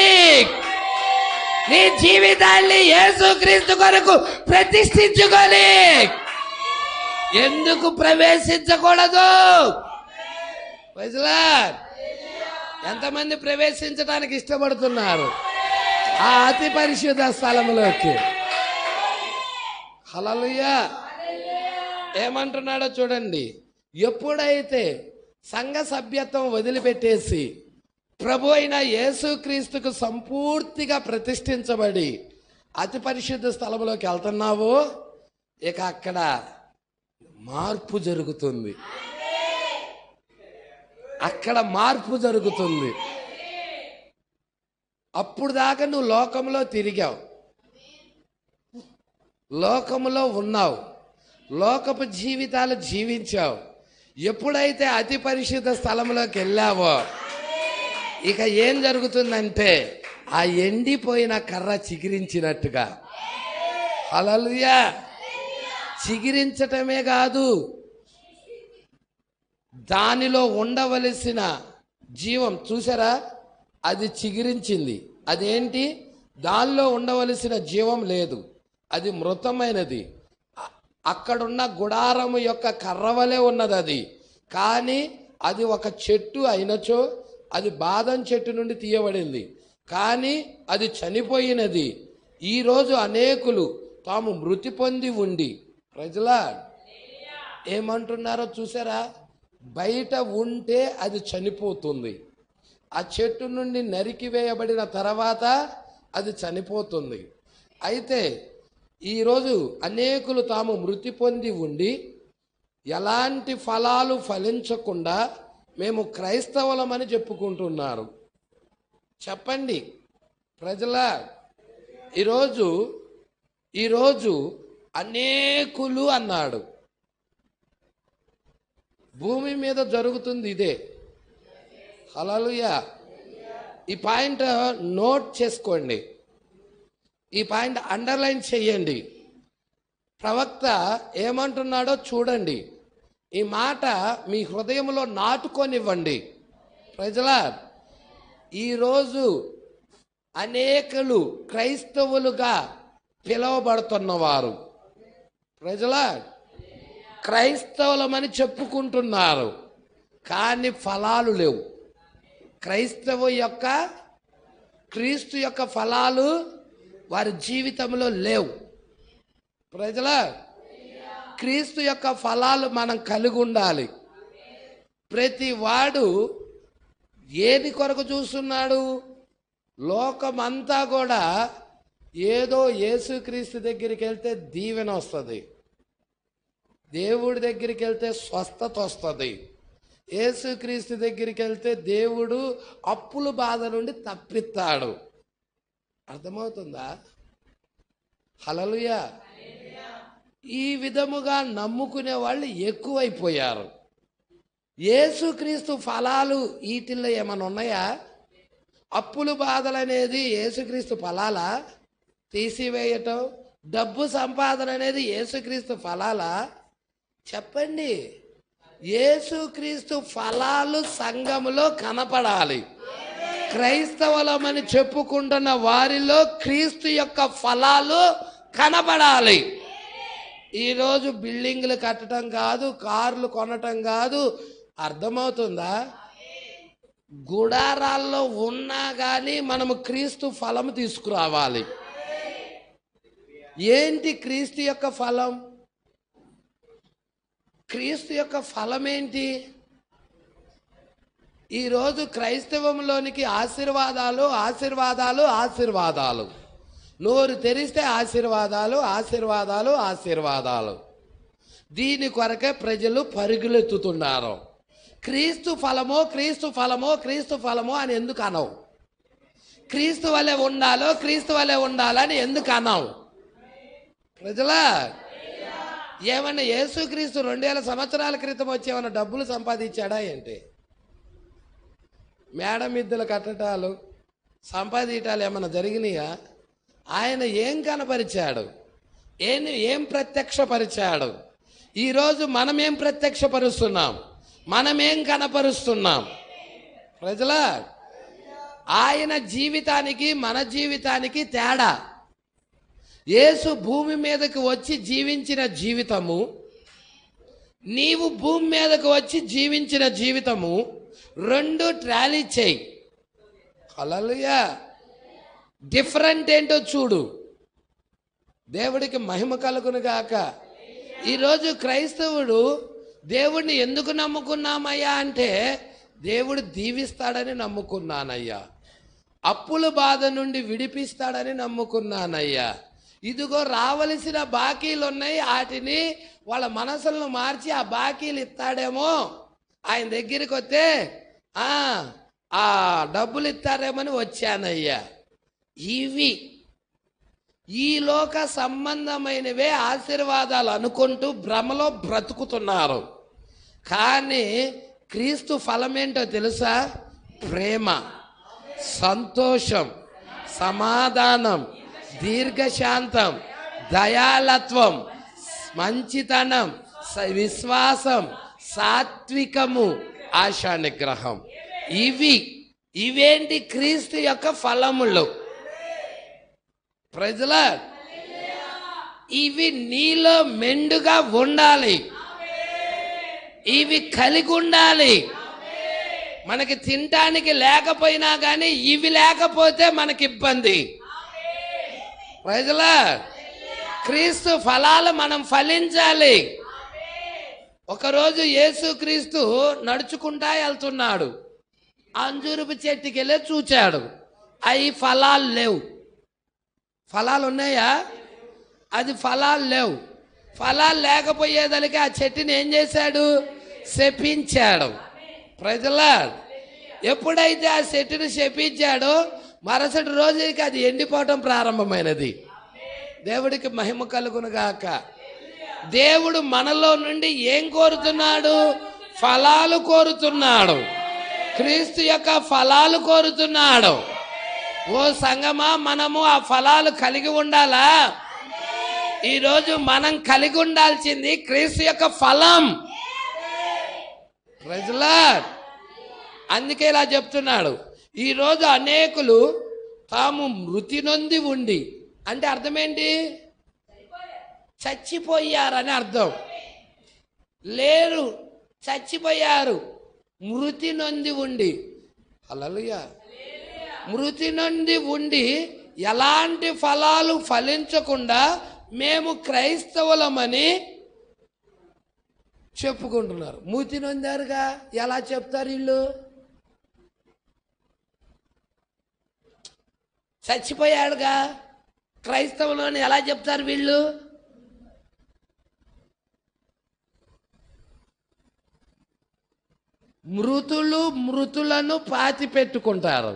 [SPEAKER 1] నీ జీవితాన్ని యేసుక్రీస్తు కొరకు ప్రతిష్ఠించుకొని ఎందుకు ప్రవేశించకూడదు? ఎంతమంది ప్రవేశించడానికి ఇష్టపడుతున్నారు ఆ అతి పరిశుద్ధ స్థలములోకి? హల్లెలూయా. ఏమంటున్నాడో చూడండి. ఎప్పుడైతే సంఘ సభ్యత్వం వదిలిపెట్టేసి ప్రభు అయిన యేసుక్రీస్తుకు సంపూర్తిగా ప్రతిష్ఠించబడి అతి పరిశుద్ధ స్థలంలోకి వెళ్తున్నావో ఇక అక్కడ మార్పు జరుగుతుంది. అక్కడ మార్పు జరుగుతుంది. అప్పుడు దాకా నువ్వు లోకంలో తిరిగావు, లోకములో ఉన్నావు, లోకపు జీవితాలు జీవించావు. ఎప్పుడైతే అతి పరిశుద్ధ స్థలంలోకి వెళ్ళావో ఇక ఏం జరుగుతుందంటే ఆ ఎండిపోయిన కర్ర చిగిరించినట్టుగా. హల్లెలూయా. చిగిరించటమే కాదు, దానిలో ఉండవలసిన జీవం చూసారా, అది చిగిరించింది. అదేంటి? దానిలో ఉండవలసిన జీవం లేదు, అది మృతమైనది. అక్కడున్న గుడారము యొక్క కర్రవలే ఉన్నది అది. కానీ అది ఒక చెట్టు అయినచో అది బాదం చెట్టు నుండి తీయబడింది, కానీ అది చనిపోయినది. ఈరోజు అనేకులు తాము మృతి పొంది ఉండి ప్రజలా ఏమంటున్నారో చూసారా, బయట ఉంటే అది చనిపోతుంది. ఆ చెట్టు నుండి నరికివేయబడిన తర్వాత అది చనిపోతుంది. అయితే ఈరోజు అనేకులు తాము మృతి పొంది ఉండి ఎలాంటి ఫలాలు ఫలించకుండా మేము క్రైస్తవులమని చెప్పుకుంటున్నారు. చెప్పండి ప్రజల, ఈరోజు అనేకులు అన్నాడు. భూమి మీద జరుగుతుంది ఇదే. హల్లెలూయా. ఈ పాయింట్ నోట్ చేసుకోండి, ఈ పాయింట్ అండర్లైన్ చేయండి. ప్రవక్త ఏమంటున్నాడో చూడండి. ఈ మాట మీ హృదయంలో నాటుకొనివ్వండి. ప్రజల, ఈరోజు అనేకులు క్రైస్తవులుగా పిలువబడుతున్నవారు ప్రజల క్రైస్తవులమని చెప్పుకుంటున్నారు, కానీ ఫలాలు లేవు. క్రీస్తు యొక్క ఫలాలు వారి జీవితంలో లేవు. ప్రజల, క్రీస్తు యొక్క ఫలాలు మనం కలిగి ఉండాలి. ప్రతి వాడు ఏది కొరకు చూస్తున్నాడు? లోకమంతా కూడా ఏదో యేసుక్రీస్తు దగ్గరికి వెళ్తే దీవెన వస్తుంది, దేవుడి దగ్గరికి వెళ్తే స్వస్థత వస్తుంది, యేసుక్రీస్తు దగ్గరికి వెళ్తే దేవుడు అప్పుల బాధ నుండి తప్పిస్తాడు. అర్థమవుతుందా? హల్లెలూయా. ఈ విధముగా నమ్ముకునే వాళ్ళు ఎక్కువైపోయారు. యేసుక్రీస్తు ఫలాలు వీటిల్లో ఏమైనా ఉన్నాయా? అప్పులు బాధలు అనేది యేసుక్రీస్తు ఫలాలా? తీసివేయటం, డబ్బు సంపాదన అనేది యేసుక్రీస్తు ఫలాలా? చెప్పండి. యేసుక్రీస్తు ఫలాలు సంఘములో కనపడాలి. క్రైస్తవులమని చెప్పుకుంటున్న వారిలో క్రీస్తు యొక్క ఫలాలు కనపడాలి. ఈరోజు బిల్డింగ్లు కట్టడం కాదు, కార్లు కొనటం కాదు. అర్థమవుతుందా? గుడారాల్లో ఉన్నా కానీ మనము క్రీస్తు ఫలం తీసుకురావాలి. ఏంటి క్రీస్తు యొక్క ఫలం? క్రీస్తు యొక్క ఫలం ఏంటి? ఈరోజు క్రైస్తవంలోనికి ఆశీర్వాదాలు ఆశీర్వాదాలు ఆశీర్వాదాలు, నోరు తెరిస్తే ఆశీర్వాదాలు ఆశీర్వాదాలు ఆశీర్వాదాలు. దీని కొరకే ప్రజలు పరుగులెత్తుతున్నారు. క్రీస్తు ఫలమో క్రీస్తు ఫలమో క్రీస్తు ఫలమో అని ఎందుకు అనవు? క్రీస్తు వలె ఉండాలో క్రీస్తు వలె ఉండాలని ఎందుకు అనవు? ప్రజలా, ఏమన్నా యేసుక్రీస్తు 2000 సంవత్సరాల క్రితం వచ్చి ఏమన్నా డబ్బులు సంపాదించాడా ఏంటి? మేడ మిద్దెలు కట్టడాలు సంపాదించాలు ఏమన్నా జరిగినాయా? ఆయన ఏం కనపరిచాడు? ఏం ప్రత్యక్షపరిచాడు? ఈరోజు మనమేం ప్రత్యక్షపరుస్తున్నాం? మనమేం కనపరుస్తున్నాం? ప్రజల ఆయన జీవితానికి మన జీవితానికి తేడా. యేసు భూమి మీదకు వచ్చి జీవించిన జీవితము, నీవు భూమి మీదకు వచ్చి జీవించిన జీవితము రెండు ట్రాలీ చేయి. హల్లెలూయా. డిఫరెంట్ ఏంటో చూడు. దేవుడికి మహిమ కలుగును గాక. ఈరోజు క్రైస్తవుడు దేవుడిని ఎందుకు నమ్ముకున్నామయ్యా అంటే, దేవుడు దీవిస్తాడని నమ్ముకున్నానయ్యా, అప్పుల బాధ నుండి విడిపిస్తాడని నమ్ముకున్నానయ్యా, ఇదిగో రావలసిన బాకీలు ఉన్నాయి, వాటిని వాళ్ళ మనసులను మార్చి ఆ బాకీలు ఇస్తాడేమో, ఆయన దగ్గరికి వస్తే ఆ డబ్బులు ఇస్తారేమని వచ్చానయ్యా. ఇవి ఈ లోక సంబంధమైనవే ఆశీర్వాదాలు అనుకుంటూ భ్రమలో బ్రతుకుతున్నారు. కానీ క్రీస్తు ఫలం ఏంటో తెలుసా? ప్రేమ, సంతోషం, సమాధానం, దీర్ఘశాంతం, దయాలత్వం, మంచితనం, విశ్వాసం, సాత్వికము, ఆశా నిగ్రహం. ఇవేంటి క్రీస్తు యొక్క ఫలములు. ప్రజల ఇవి నీలో మెండుగా ఉండాలి, ఇవి కలిగి ఉండాలి. మనకి తినటానికి లేకపోయినా కానీ ఇవి లేకపోతే మనకి ఇబ్బంది. ప్రజల క్రీస్తు ఫలాలు మనం ఫలించాలి. ఒకరోజు యేసుక్రీస్తు నడుచుకుంటా వెళ్తున్నాడు, అంజూరపు చెట్టుకి వెళ్ళి చూచాడు, అవి ఫలాలు లేవు. ఫలాలు ఉన్నాయా? అది ఫలాలు లేవు. ఫలాలు లేకపోయేదానికి ఆ చెట్టుని ఏం చేశాడు? శపించాడు. ప్రజలా ఎప్పుడైతే ఆ చెట్టుని శపించాడో మరుసటి రోజుకి అది ఎండిపోవటం ప్రారంభమైనది. దేవుడికి మహిమ కలుగును గాక. దేవుడు మనలో నుండి ఏం కోరుతున్నాడు? ఫలాలు కోరుతున్నాడు. క్రీస్తు యొక్క ఫలాలు కోరుతున్నాడు. ఓ సంగమా, మనము ఆ ఫలాలు కలిగి ఉండాలా? ఈరోజు మనం కలిగి ఉండాల్సింది క్రీస్తు యొక్క ఫలం. ప్రజలా అందుకే ఇలా చెప్తున్నాడు. ఈరోజు అనేకులు తాము మృతి నొంది ఉండి, అంటే అర్థమేంటి? చచ్చిపోయారని అర్థం. లేరు, చచ్చిపోయారు. మృతి నొంది ఉండి, హల్లెలూయా, మృతి నొంది ఉండి ఎలాంటి ఫలాలు ఫలించకుండా మేము క్రైస్తవులమని చెప్పుకుంటున్నారు. మృతి నొందారుగా ఎలా చెప్తారు వీళ్ళు? చచ్చిపోయాడుగా క్రైస్తవులని ఎలా చెప్తారు వీళ్ళు? మృతులను పాతి పెట్టుకుంటారు.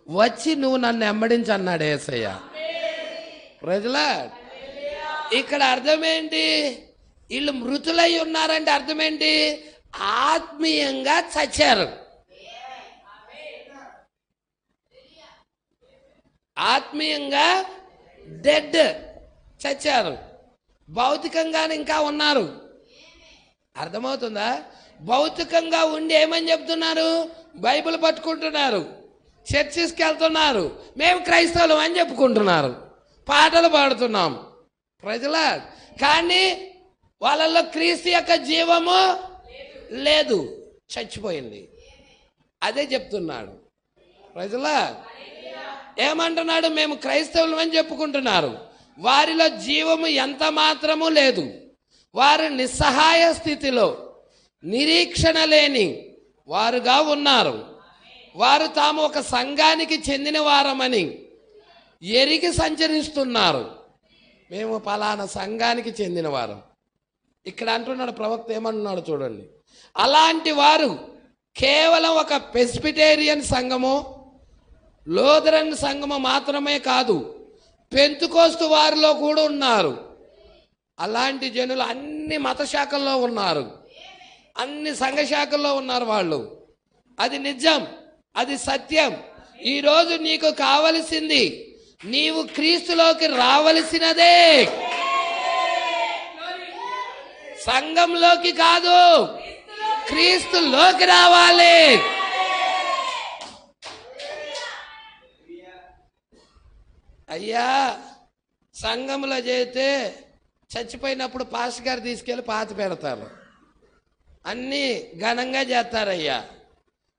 [SPEAKER 1] వచ్చి నువ్వు నన్ను వెంబడించి అన్నాడు యేసయ్య. ప్రజలా ఇక్కడ అర్థమేంటి? వీళ్ళు మృతులై ఉన్నారంటే అర్థమేంటి? ఆత్మీయంగా చచ్చారు. ఆత్మీయంగా డెడ్, చచ్చారు. భౌతికంగానే ఇంకా ఉన్నారు. అర్థమవుతుందా? భౌతికంగా ఉండి ఏమని చెప్తున్నారు? బైబిల్ పట్టుకుంటున్నారు, చర్చిస్కి వెళ్తున్నారు, మేము క్రైస్తవులం అని చెప్పుకుంటున్నారు, పాటలు పాడుతున్నాం. ప్రజలా కానీ వాళ్ళల్లో క్రీస్తు యొక్క జీవము లేదు, చచ్చిపోయింది. అదే చెప్తున్నాడు. ప్రజలా ఏమంటున్నాడు? మేము క్రైస్తవులం అని చెప్పుకుంటున్నారు, వారిలో జీవము ఎంత మాత్రము లేదు. వారు నిస్సహాయ స్థితిలో, నిరీక్షణ లేని వారుగా ఉన్నారు. వారు తాము ఒక సంఘానికి చెందిన వారమని ఎరిగి సంచరిస్తున్నారు. మేము పలానా సంఘానికి చెందిన వారం. ఇక్కడ అంటున్నాడు ప్రవక్త, ఏమంటున్నాడు చూడండి. అలాంటి వారు కేవలం ఒక ప్రెస్బిటేరియన్ సంఘము, లూథరన్ సంఘము మాత్రమే కాదు, పెంతుకోస్తు వారిలో కూడా ఉన్నారు. అలాంటి జనులు అన్ని మత శాఖల్లో ఉన్నారు, అన్ని సంఘ శాఖల్లో ఉన్నారు వాళ్ళు. అది నిజం, అది సత్యం. ఈరోజు నీకు కావలసింది, నీవు క్రీస్తులోకి రావలసినదే. సంఘంలోకి కాదు, క్రీస్తులోకి రావాలి. అయ్యా సంఘంలో చేస్తే చచ్చిపోయినప్పుడు పాస్టర్ గారు తీసుకెళ్ళి పాతి పెడతారు, అన్నీ ఘనంగా చేస్తారయ్యా.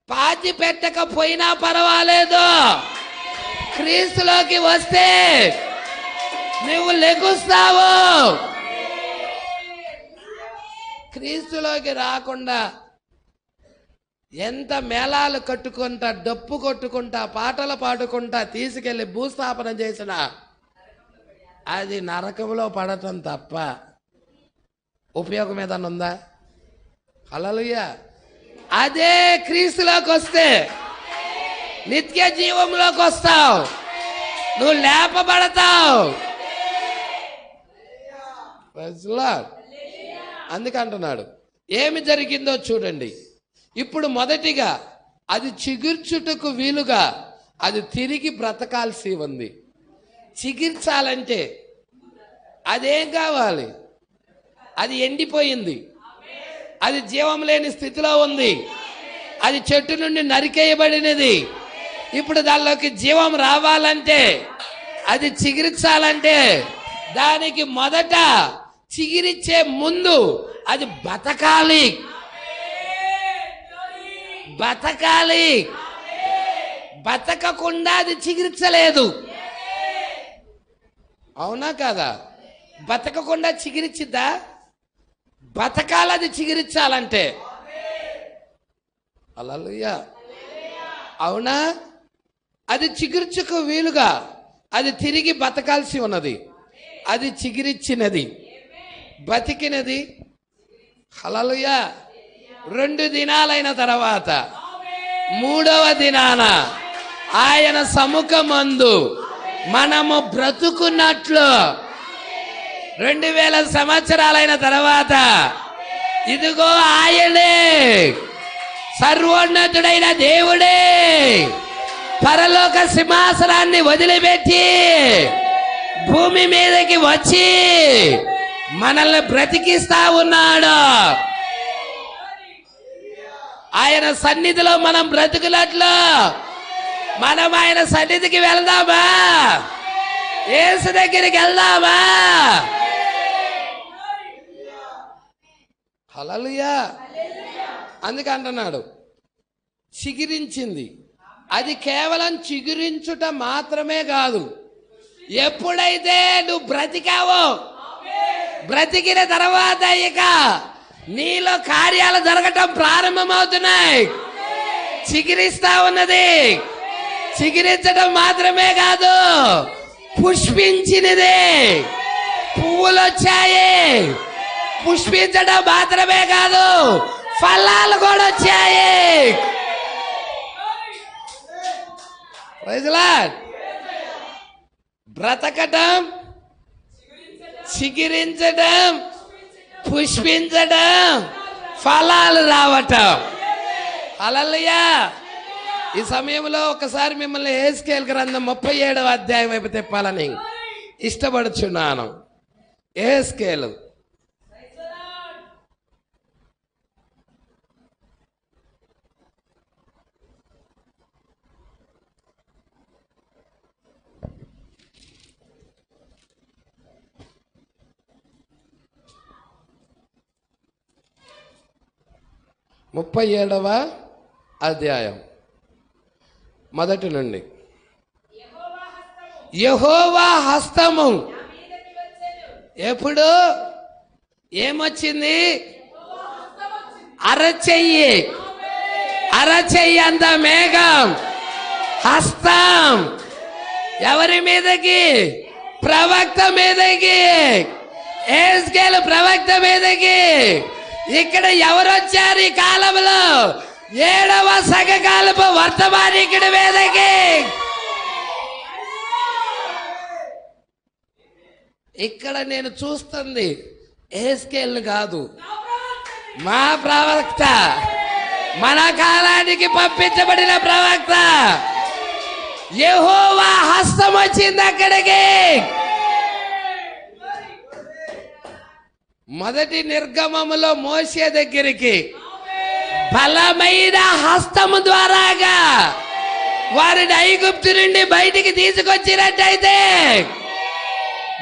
[SPEAKER 1] పాతి పెట్టకపోయినా పర్వాలేదు, క్రీస్తులోకి వస్తే నువ్వు లెగుస్తావు. క్రీస్తులోకి రాకుండా ఎంత మేళాలు కట్టుకుంటా, డప్పు కొట్టుకుంటా, పాటలు పాడుకుంటా తీసుకెళ్లి భూస్థాపన చేసిన అది నరకంలో పడటం తప్ప ఉపయోగం ఏదన్నా ఉందా? హల్లెలూయా. అదే క్రీస్తులోకి వస్తే నిత్య జీవంలోకి వస్తావు, నువ్వు లేపబడతావు. అందుకంటున్నాడు. ఏమి జరిగిందో చూడండి. ఇప్పుడు మొదటిగా అది చిగుర్చుటకు వీలుగా అది తిరిగి బ్రతకాల్సి ఉంది. చిగిర్చాలంటే అదేం కావాలి? అది ఎండిపోయింది, అది జీవం లేని స్థితిలో ఉంది, అది చెట్టు నుండి నరికేయబడినది. ఇప్పుడు దానిలోకి జీవం రావాలంటే, అది చిగిరించాలంటే దానికి మొదట చిగిరిచ్చే ముందు అది బతకాలి. బతకాలి, బతకకుండా అది చిగిరించలేదు. అవునా కాదా? బతకకుండా చిగిరిచ్చిద్దా? బతకాలి, అది చిగిరించాలంటే. హల్లెలూయా. అవునా? అది చిగుర్చుకు వీలుగా అది తిరిగి బతకాల్సి ఉన్నది. అది చిగిరిచ్చినది, బతికినది. హల్లెలూయా. 2 దినాలైన తర్వాత 3వ దినాన ఆయన సముఖమందు మనము బ్రతుకున్నట్లు 2000 సంవత్సరాలైన తర్వాత ఇదిగో ఆయనే సర్వోన్నతుడైన దేవుడే పరలోక సింహాసనాన్ని వదిలిపెట్టి భూమి మీదకి వచ్చి మనల్ని బ్రతికిస్తా ఉన్నాడు. ఆయన సన్నిధిలో మనం బ్రతుకున్నట్లు మనం ఆయన సన్నిధికి వెళ్దామా? యేసు దగ్గరికి వెళ్దామా? హల్లెలూయా. అందుకంటున్నాడు చిగురించింది. అది కేవలం చిగురించుట మాత్రమే కాదు, ఎప్పుడైతే నువ్వు బ్రతికావో, బ్రతికిన తర్వాత ఇక నీలో కార్యాలు జరగటం ప్రారంభమవుతున్నాయి. చిగిరిస్తా ఉన్నది. చిగిరించడం మాత్రమే కాదు, పుష్పించినది. పువ్వులు వచ్చాయి. పుష్పించడం మాత్రమే కాదు, ఫలాలు కూడా వచ్చాయి. Praise Lord. బ్రతకటం, చిగిరించడం, పుష్పించడం, ఫలాలు రావటం. హల్లెలూయా. ఈ సమయంలో ఒకసారి మిమ్మల్ని యెహెజ్కేలు గ్రంథం 37వ అధ్యాయం వైపు తిప్పాలని ఇష్టపడుచున్నాను. యెహెజ్కేలు ముప్పై 37వ అధ్యాయం మొదటి నుండి. యెహోవా హస్తము ఎప్పుడు ఏమొచ్చింది? అరచెయ్యి. అరచెయ్యి అంత మేఘం. హస్తం ఎవరి మీదకి? ప్రవక్త మీదకి. యెహెజ్కేలు ప్రవక్త మీదకి. ఇక్కడ ఎవరు వచ్చారు ఈ కాలంలో? 7వ సగకాలపు వర్తమానికుడి మీదకి. ఇక్కడ నేను చూస్తుంది యెహెజ్కేలు కాదు, మా ప్రవక్త, మన కాలానికి పంపించబడిన ప్రవక్త. యెహోవా హస్తం వచ్చింది అక్కడికి. మొదటి నిర్గమములో మోషే దగ్గరికి బలమైన హస్తము ద్వారాగా వారిని ఐగుప్తు నుండి బయటికి తీసుకొచ్చినట్టయితే,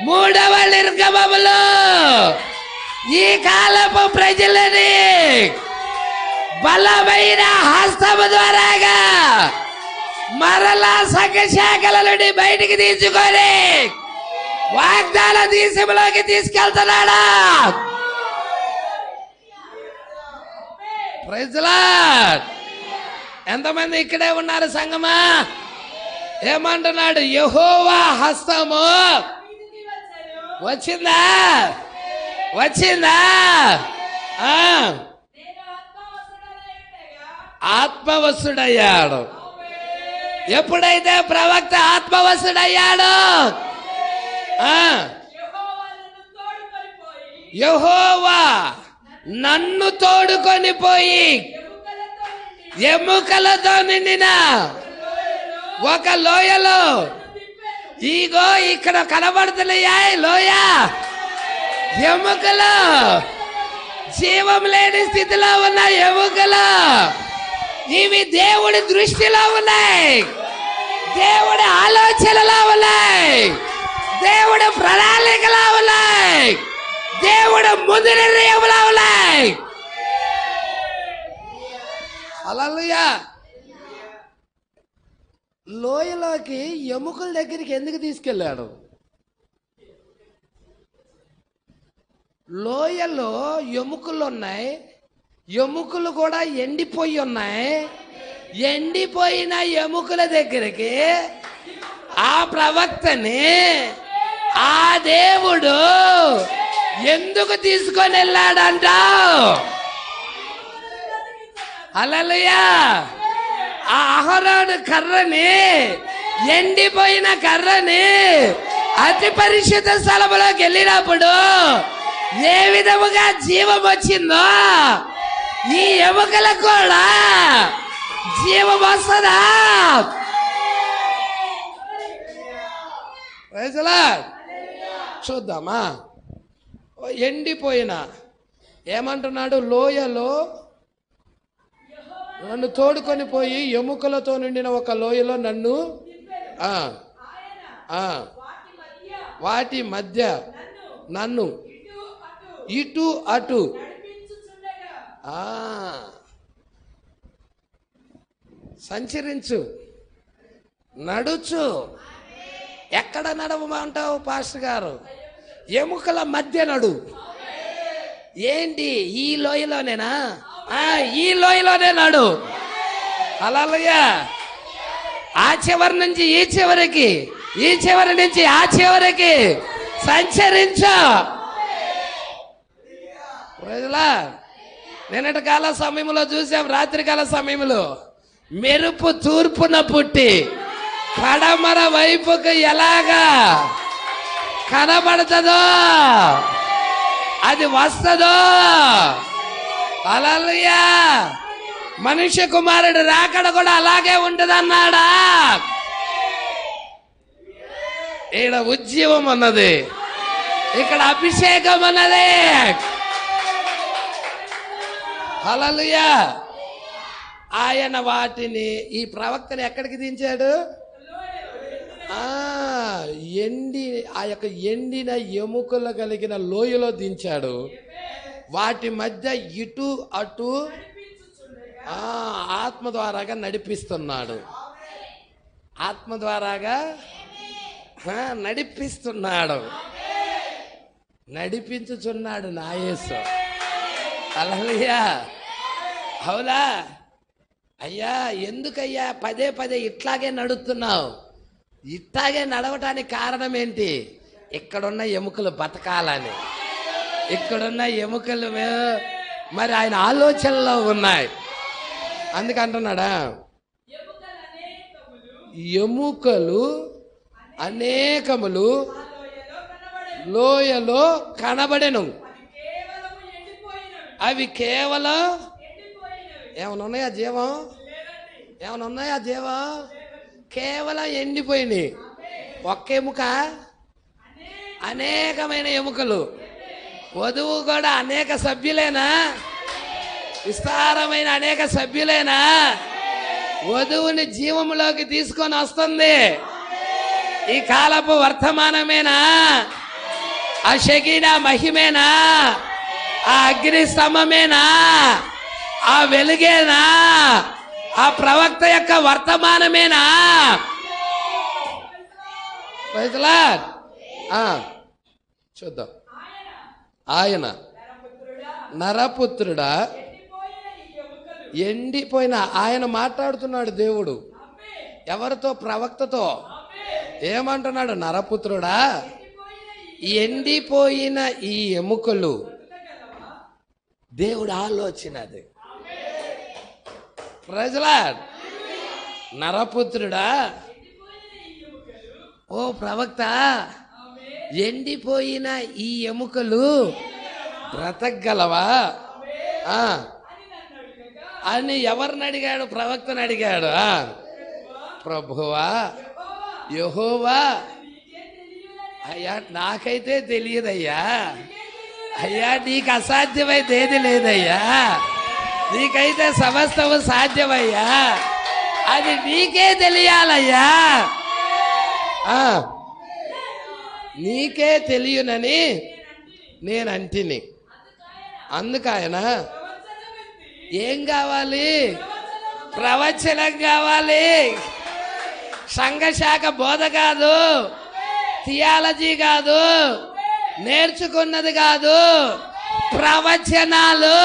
[SPEAKER 1] మూడవ నిర్గమములో ఈ కాలపు ప్రజలని బలమైన హస్తము ద్వారాగా మరలా సంఘశాఖల నుండి బయటికి తీసుకొని వాగ్దాన దేశంలోకి తీసుకెళ్తున్నాడా? Praise the lord. ఎంతమంది ఇక్కడే ఉన్నారు సంగమా? ఏమంటున్నాడు? యెహోవా హస్తము వచ్చిందా? వచ్చిందా? ఆత్మవశుడయ్యాడు. ఎప్పుడైతే ప్రవక్త ఆత్మవశుడయ్యాడు, యెహోవా నన్ను తోడుకొని పోయి ఎముకలతో నిండిన ఒక లోయలో, ఈగో ఇక్కడ కనబడుతున్నాయా లోయ, ఎముకలు, జీవం లేని స్థితిలో ఉన్న ఎముకలు, ఇవి దేవుడి దృష్టిలో ఉన్నాయి, దేవుడి ఆలోచనలో ఉన్నాయి, దేవుడి ప్రణాళికలో ఉన్నాయి, దేవుడు ముందు నిర్ణయంలో ఉన్నాయి. హల్లెలూయా. లోయలోకి ఎముకల దగ్గరికి ఎందుకు తీసుకెళ్ళాడు? లోయలో ఎముకలు ఉన్నాయి, ఎముకలు కూడా ఎండిపోయి ఉన్నాయి. ఎండిపోయిన ఎముకల దగ్గరికి ఆ ప్రవక్తని ఆ దేవుడు ఎందుకు తీసుకొని వెళ్ళాడంటావు? హల్లెలూయా. ఆ అహరోను కర్రని, ఎండిపోయిన కర్రని అతి పరిశుద్ధ స్థలములోకి వెళ్ళినప్పుడు ఏ విధముగా జీవం వచ్చిందో ఈ ఎముకలకు కూడా జీవం వస్తుందా? Praise the Lord. చూద్దామా? ఎండిపోయిన ఏమంటున్నాడు? లోయలో నన్ను తోడుకొని పోయి ఎముకలతో నిండిన ఒక లోయలో నన్ను వాటి మధ్య నన్ను ఇటు అటు సంచరించు, నడుచు. ఎక్కడ నడవమంటావు పాస్టర్ గారు? ఎముకల మధ్య నడు. ఏంటి? ఈ లోయలోనేనా? ఈ లోయలోనే నడు. హల్లెలూయా. ఆ చివరి నుంచి ఈ చివరికి, ఈ చివరి నుంచి ఆ చివరికి సంచరించు. నిన్నటి కాల సమయంలో చూసాం, రాత్రి కాల సమయంలో మెరుపు తూర్పున పుట్టి పడమర వైపుకు ఎలాగా కనబడుతుందో అది వస్తుందో. హల్లెలూయా. మనుష్య కుమారుడు రాకడ కూడా అలాగే ఉంటదన్నాడా? ఇక్కడ ఉజ్జీవం ఉన్నది, ఇక్కడ అభిషేకం ఉన్నది. హల్లెలూయా. ఆయన వాటిని, ఈ ప్రవక్తని ఎక్కడికి దించాడు? ఆ యొక్క ఎండిన ఎముకలు కలిగిన లోయలో దించాడు. వాటి మధ్య ఇటు అటు ఆత్మ ద్వారాగా నడిపిస్తున్నాడు. ఆత్మ ద్వారాగా నడిపిస్తున్నాడు, నడిపించుచున్నాడు నా యేసు. హల్లెలూయా. అవునా అయ్యా? ఎందుకయ్యా పదే పదే ఇట్లాగే నడుస్తున్నావు? ఇట్లాగే నడవటానికి కారణం ఏంటి? ఇక్కడున్న ఎముకలు బతకాలని. ఇక్కడున్న ఎముకలు మరి ఆయన ఆలోచనలో ఉన్నాయి. అందుకంటున్నాడా? ఎముకలు అనేకములు లోయలో కనబడెను, అవి కేవలం ఏమైనా ఉన్నాయా జీవం? ఏమైనా ఉన్నాయా జీవం? కేవలం ఎండిపోయినాయి. ఒక్క ఎముక, అనేకమైన ఎముకలు. వధువు కూడా అనేక సభ్యులేనా? విస్తారమైన అనేక సభ్యులేనా? వధువుని జీవములోకి తీసుకొని వస్తుంది. ఈ కాలపు వర్తమానమేనా? ఆ షకీనా మహిమేనా? ఆ అగ్ని స్తంభమేనా? ఆ వెలుగేనా? ఆ ప్రవక్త యొక్క వర్తమానమేనా? చూద్దాం. ఆయన నరపుత్రుడా, ఎండిపోయిన, ఆయన మాట్లాడుతున్నాడు దేవుడు ఎవరితో? ప్రవక్తతో. ఏమంటున్నాడు? నరపుత్రుడా, ఎండిపోయిన ఈ ఎముకలు. దేవుడు ఆలోచన అది. ప్రజలా, నరపుత్రుడా, ఓ ప్రవక్త, ఎండిపోయిన ఈ ఎముకలు బ్రతకగలవా అని ఎవరిని అడిగాడు? ప్రవక్తను అడిగాడు. ప్రభువా, యెహోవా, అయ్యా నాకైతే తెలియదయ్యా. అయ్యా నీకు అసాధ్యమైతే ఏది లేదయ్యా. నీకైతే సమస్తము సాధ్యమయ్యా. అది నీకే తెలియాలయ్యా. నీకే తెలియనని నేనంటిని. అందుకైన ఏం కావాలి? ప్రవచనం కావాలి. సంఘశాఖ బోధ కాదు, థియాలజీ కాదు, నేర్చుకున్నది కాదు, ప్రవచనాలు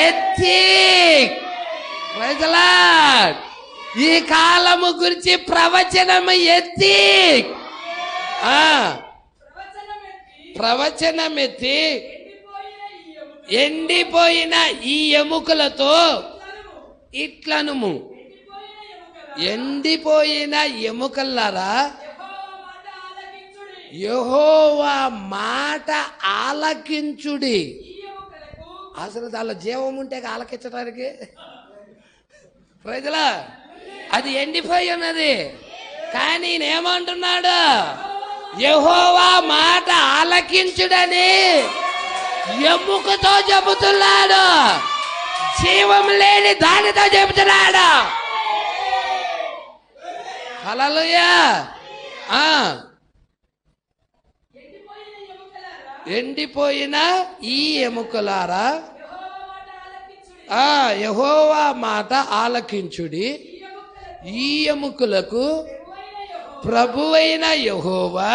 [SPEAKER 1] ఎత్తి. ఈ కాలము గురించి ప్రవచనము ఎత్తి, ప్రవచనం ఎత్తి ఎండిపోయిన ఈ ఎముకలతో ఇట్లనుము. ఎండిపోయిన ఎముకలారా, యెహోవా మాట ఆలకించుడి. అసలు దానిలో జీవం ఉంటే ఆలకించడానికి ప్రజలా, అది ఎండిపోయి ఉన్నది. కానీ నేనేమంటున్నాడు? యెహోవా మాట ఆలకించుడని ఎముకతో చెబుతున్నాడు. జీవం లేని దానితో చెబుతున్నాడు. హల్లెలూయా. ఎండిపోయిన ఈ ఎముకలారా, యెహోవా మాట ఆలకించుడి. ఈ ఎముకలకు ప్రభువైన యెహోవా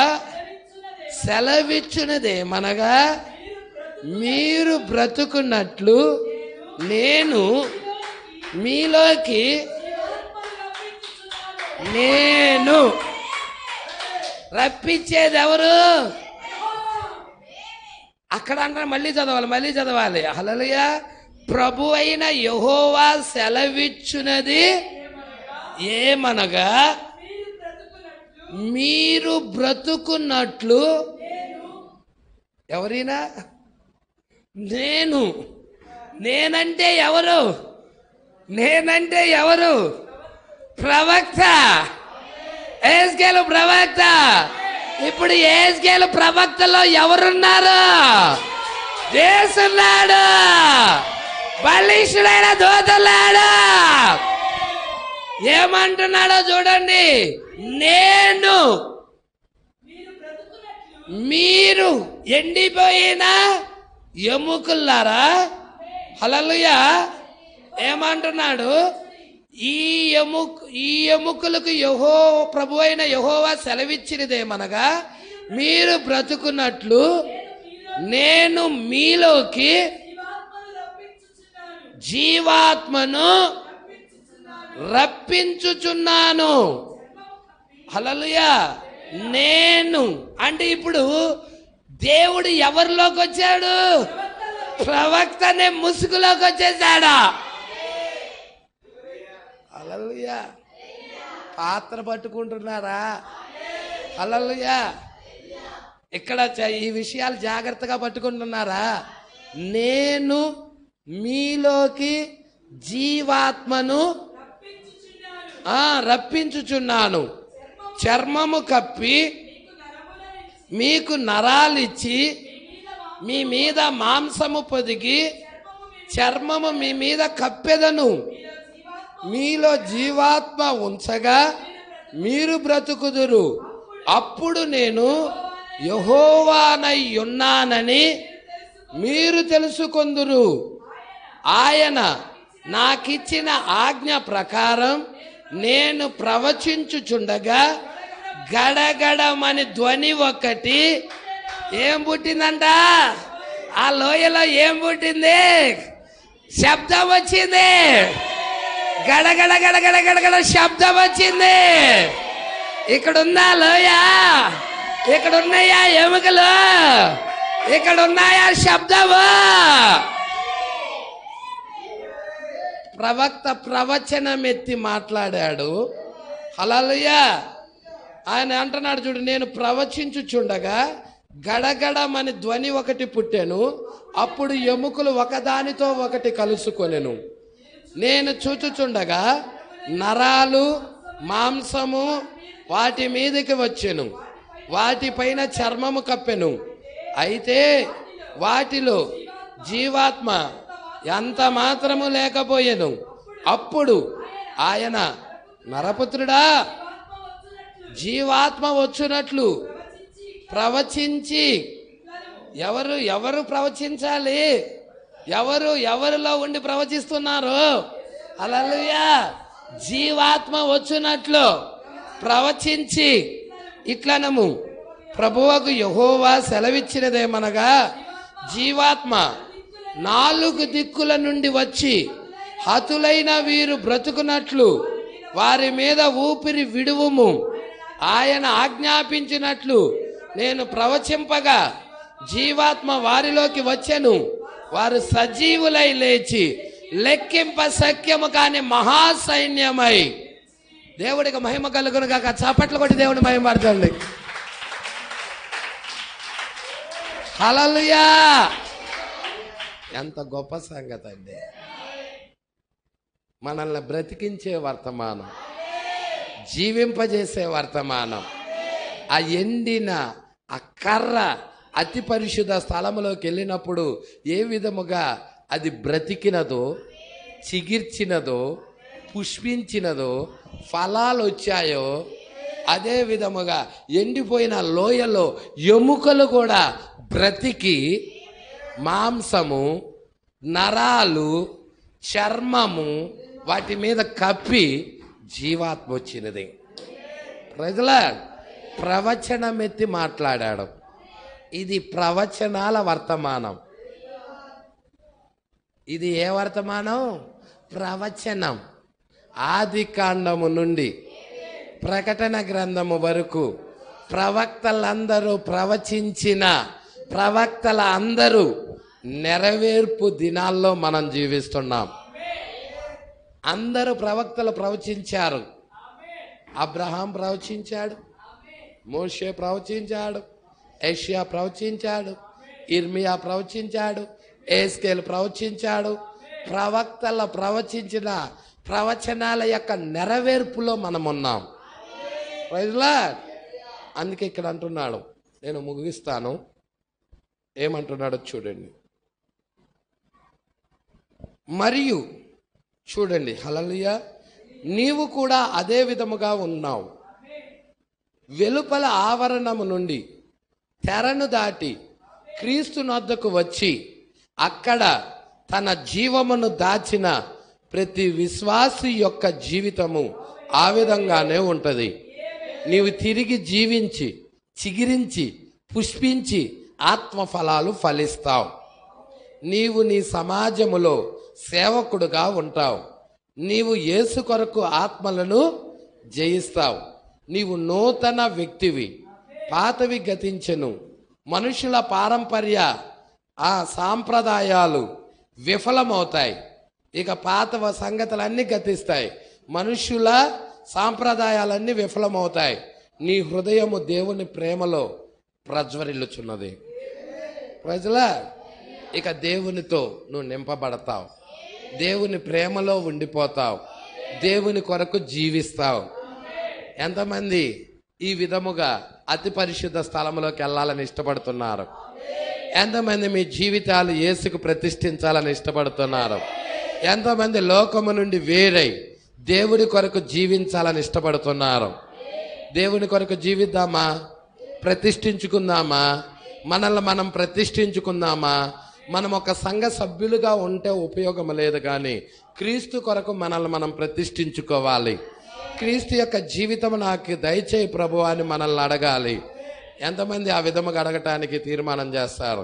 [SPEAKER 1] సెలవిచ్చునదేమనగా, మీరు బ్రతుకున్నట్లు నేను మీలోకి నేను రప్పించేది ఎవరు? అక్కడ అంటారు, మళ్ళీ చదవాలి. హల్లెలూయా. ప్రభు అయిన యెహోవా సెలవిచ్చునది ఏమనగా, మీరు బ్రతుకున్నట్లు. ఎవరైనా నేనంటే ఎవరు? నేనంటే ఎవరు? ప్రవక్త. యెహెజ్కేలు ప్రవక్త. ఇప్పుడు యెహెజ్కేలు ప్రవక్తలో ఎవరున్నారు? దేవుడున్నాడు, బలిష్ఠుడైన దూతన్నాడు. ఏమంటున్నాడో చూడండి. నేను మీరు ఎండిపోయిన ఎముకలారా. హల్లెలూయా. ఏమంటున్నాడు? ఈ ఎముకలకు ప్రభు అయిన యెహోవా సెలవిచ్చినదేమనగా, మీరు బ్రతుకున్నట్లు నేను మీలోకి జీవాత్మను రప్పించుచున్నాను. హల్లెలూయా. నేను అంటే ఇప్పుడు దేవుడు ఎవరిలోకి వచ్చాడు? ప్రవక్తనే ముసుగులోకి వచ్చేసాడా? హల్లెలూయా. పాత్ర పట్టుకుంటున్నారా? హల్లెలూయా. ఇక్కడ ఈ విషయాలు జాగ్రత్తగా పట్టుకుంటున్నారా? నేను మీలోకి జీవాత్మను రప్పించుచున్నాను. చర్మము కప్పి మీకు నరాలిచ్చి మీ మీద మాంసము పొదిగి చర్మము మీ మీద కప్పెదను. మీలో జీవాత్మ ఉంచగా మీరు బ్రతుకుదురు. అప్పుడు నేను యెహోవానై ఉన్నానని మీరు తెలుసుకొందురు. ఆయన నాకిచ్చిన ఆజ్ఞ ప్రకారం నేను ప్రవచించుచుండగా గడగడమని ధ్వని ఒకటి ఏం పుట్టిందంట? ఆ లోయలో ఏం పుట్టింది? శబ్దం వచ్చింది. గడగడ గడగడ గడగడ శబ్దం వచ్చింది. ఇక్కడున్నా లోయ, ఇక్కడున్నాయా ఎముకలు, ఇక్కడున్నాయా శబ్దము. ప్రవక్త ప్రవచనం ఎత్తి మాట్లాడాడు. హల్లెలూయా. ఆయన అంటున్నాడు చూడు, నేను ప్రవచించుచుండగా గడగడమని ధ్వని ఒకటి పుట్టెను. అప్పుడు ఎముకలు ఒకదానితో ఒకటి కలుసుకొనెను. నేను చూచుచుండగా నరాలు మాంసము వాటి మీదకి వచ్చెను. వాటిపైన చర్మము కప్పెను. అయితే వాటిలో జీవాత్మ ఎంత మాత్రము లేకపోయెను. అప్పుడు ఆయన, నరపుత్రుడా, జీవాత్మ వచ్చునట్లు ప్రవచించి. ఎవరు ప్రవచించాలి? ఎవరిలో ఉండి ప్రవచిస్తున్నారు? హల్లెలూయా. జీవాత్మ వచ్చునట్లు ప్రవచించి ఇట్లనము, ప్రభువకు యెహోవా సెలవిచ్చినదేమనగా, జీవాత్మ 4 దిక్కుల నుండి వచ్చి హతులైన వీరు బ్రతుకున్నట్లు వారి మీద ఊపిరి విడువుము. ఆయన ఆజ్ఞాపించినట్లు నేను ప్రవచింపగా జీవాత్మ వారిలోకి వచ్చెను. వారు సజీవులై లేచి లెక్కింప సఖ్యము కాని మహాసైన్యమై. దేవుడికి మహిమ కలుగును గాక. చప్పట్లు కొట్టి దేవుని మహిమపరచండి. హల్లెలూయా. ఎంత గొప్ప సంగతి అండి. మనల్ని బ్రతికించే వర్తమానం, జీవింపజేసే వర్తమానం. ఆ ఎండిన ఆ కర్ర అతి పరిశుద్ధ స్థలములోకి వెళ్ళినప్పుడు ఏ విధముగా అది బ్రతికినదో, చిగిర్చినదో, పుష్పించినదో, ఫలాలు వచ్చాయో, అదే విధముగా ఎండిపోయిన లోయలో ఎముకలు కూడా బ్రతికి మాంసము, నరాలు, చర్మము వాటి మీద కప్పి జీవాత్మ వచ్చినది. ప్రజల ప్రవచనం ఎత్తి మాట్లాడాడు. ఇది ప్రవచనాల వర్తమానం. ఇది ఏ వర్తమానం? ప్రవచనం. ఆది కాండము నుండి ప్రకటన గ్రంథము వరకు ప్రవక్తలందరూ ప్రవచించిన ప్రవక్తల అందరూ నెరవేర్పు దినాల్లో మనం జీవిస్తున్నాం. అందరూ ప్రవక్తలు ప్రవచించారు. అబ్రహాం ప్రవచించాడు, మోషే ప్రవచించాడు, యెషయా ప్రవచించాడు, ఇర్మియా ప్రవచించాడు, ఎస్కేల్ ప్రవచించాడు. ప్రవక్తల ప్రవచించిన ప్రవచనాల యొక్క నెరవేర్పులో మనం ఉన్నాం. Praise Lord. అందుకే ఇక్కడ అంటున్నాడు, నేను ముగిస్తాను. ఏమంటున్నాడో చూడండి. మరియు చూడండి, హల్లెలూయా, నీవు కూడా అదే విధముగా ఉన్నావు. వెలుపల ఆవరణము నుండి తెరను దాటి క్రీస్తు నొద్దకు వచ్చి అక్కడ తన జీవమును దాచిన ప్రతి విశ్వాసి యొక్క జీవితము ఆ విధంగానే ఉంటుంది. నీవు తిరిగి జీవించి, చిగిరించి, పుష్పించి ఆత్మఫలాలు ఫలిస్తావు. నీవు నీ సమాజములో సేవకుడుగా ఉంటావు. నీవు యేసు కొరకు ఆత్మలను జయిస్తావు. నీవు నూతన వ్యక్తివి. పాతవి గతించెను. మనుషుల పారంపర్య ఆ సాంప్రదాయాలు విఫలమవుతాయి. ఇక పాత సంగతులన్నీ గతిస్తాయి. మనుషుల సాంప్రదాయాలన్నీ విఫలమవుతాయి. నీ హృదయము దేవుని ప్రేమలో ప్రజ్వరిల్లుచున్నది. ప్రజలా, ఇక దేవునితో నువ్వు నింపబడతావు. దేవుని ప్రేమలో ఉండిపోతావు. దేవుని కొరకు జీవిస్తావు. ఎంతమంది ఈ విధముగా అతి పరిశుద్ధ స్థలంలోకి వెళ్ళాలని ఇష్టపడుతున్నారు? ఎంతమంది మీ జీవితాలు యేసుకు ప్రతిష్ఠించాలని ఇష్టపడుతున్నారు? ఎంతమంది లోకము నుండి వేరై దేవుడి కొరకు జీవించాలని ఇష్టపడుతున్నారు? దేవుని కొరకు జీవిద్దామా? ప్రతిష్ఠించుకుందామా? మనల్ని మనం ప్రతిష్ఠించుకుందామా? మనం ఒక సంఘ సభ్యులుగా ఉంటే ఉపయోగం లేదు, కానీ క్రీస్తు కొరకు మనల్ని మనం ప్రతిష్ఠించుకోవాలి. క్రీస్తు యొక్క జీవితం నాకు దయచేయి ప్రభువా అని మనల్ని అడగాలి. ఎంతమంది ఆ విధముగా అడగటానికి తీర్మానం చేస్తారు?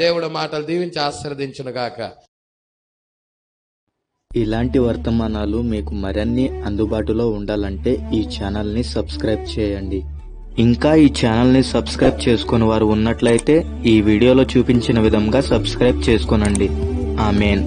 [SPEAKER 1] దేవుడు మాటలు దీవించి ఆశీర్వదించునుగాక.
[SPEAKER 2] ఇలాంటి వర్తమానాలు మీకు మరిన్ని అందుబాటులో ఉండాలంటే ఈ ఛానల్ని సబ్స్క్రైబ్ చేయండి. ఇంకా ఈ ఛానల్ని సబ్స్క్రైబ్ చేసుకుని వారు ఉన్నట్లయితే ఈ వీడియోలో చూపించిన విధంగా సబ్స్క్రైబ్ చేసుకోనండి. ఆమేన్.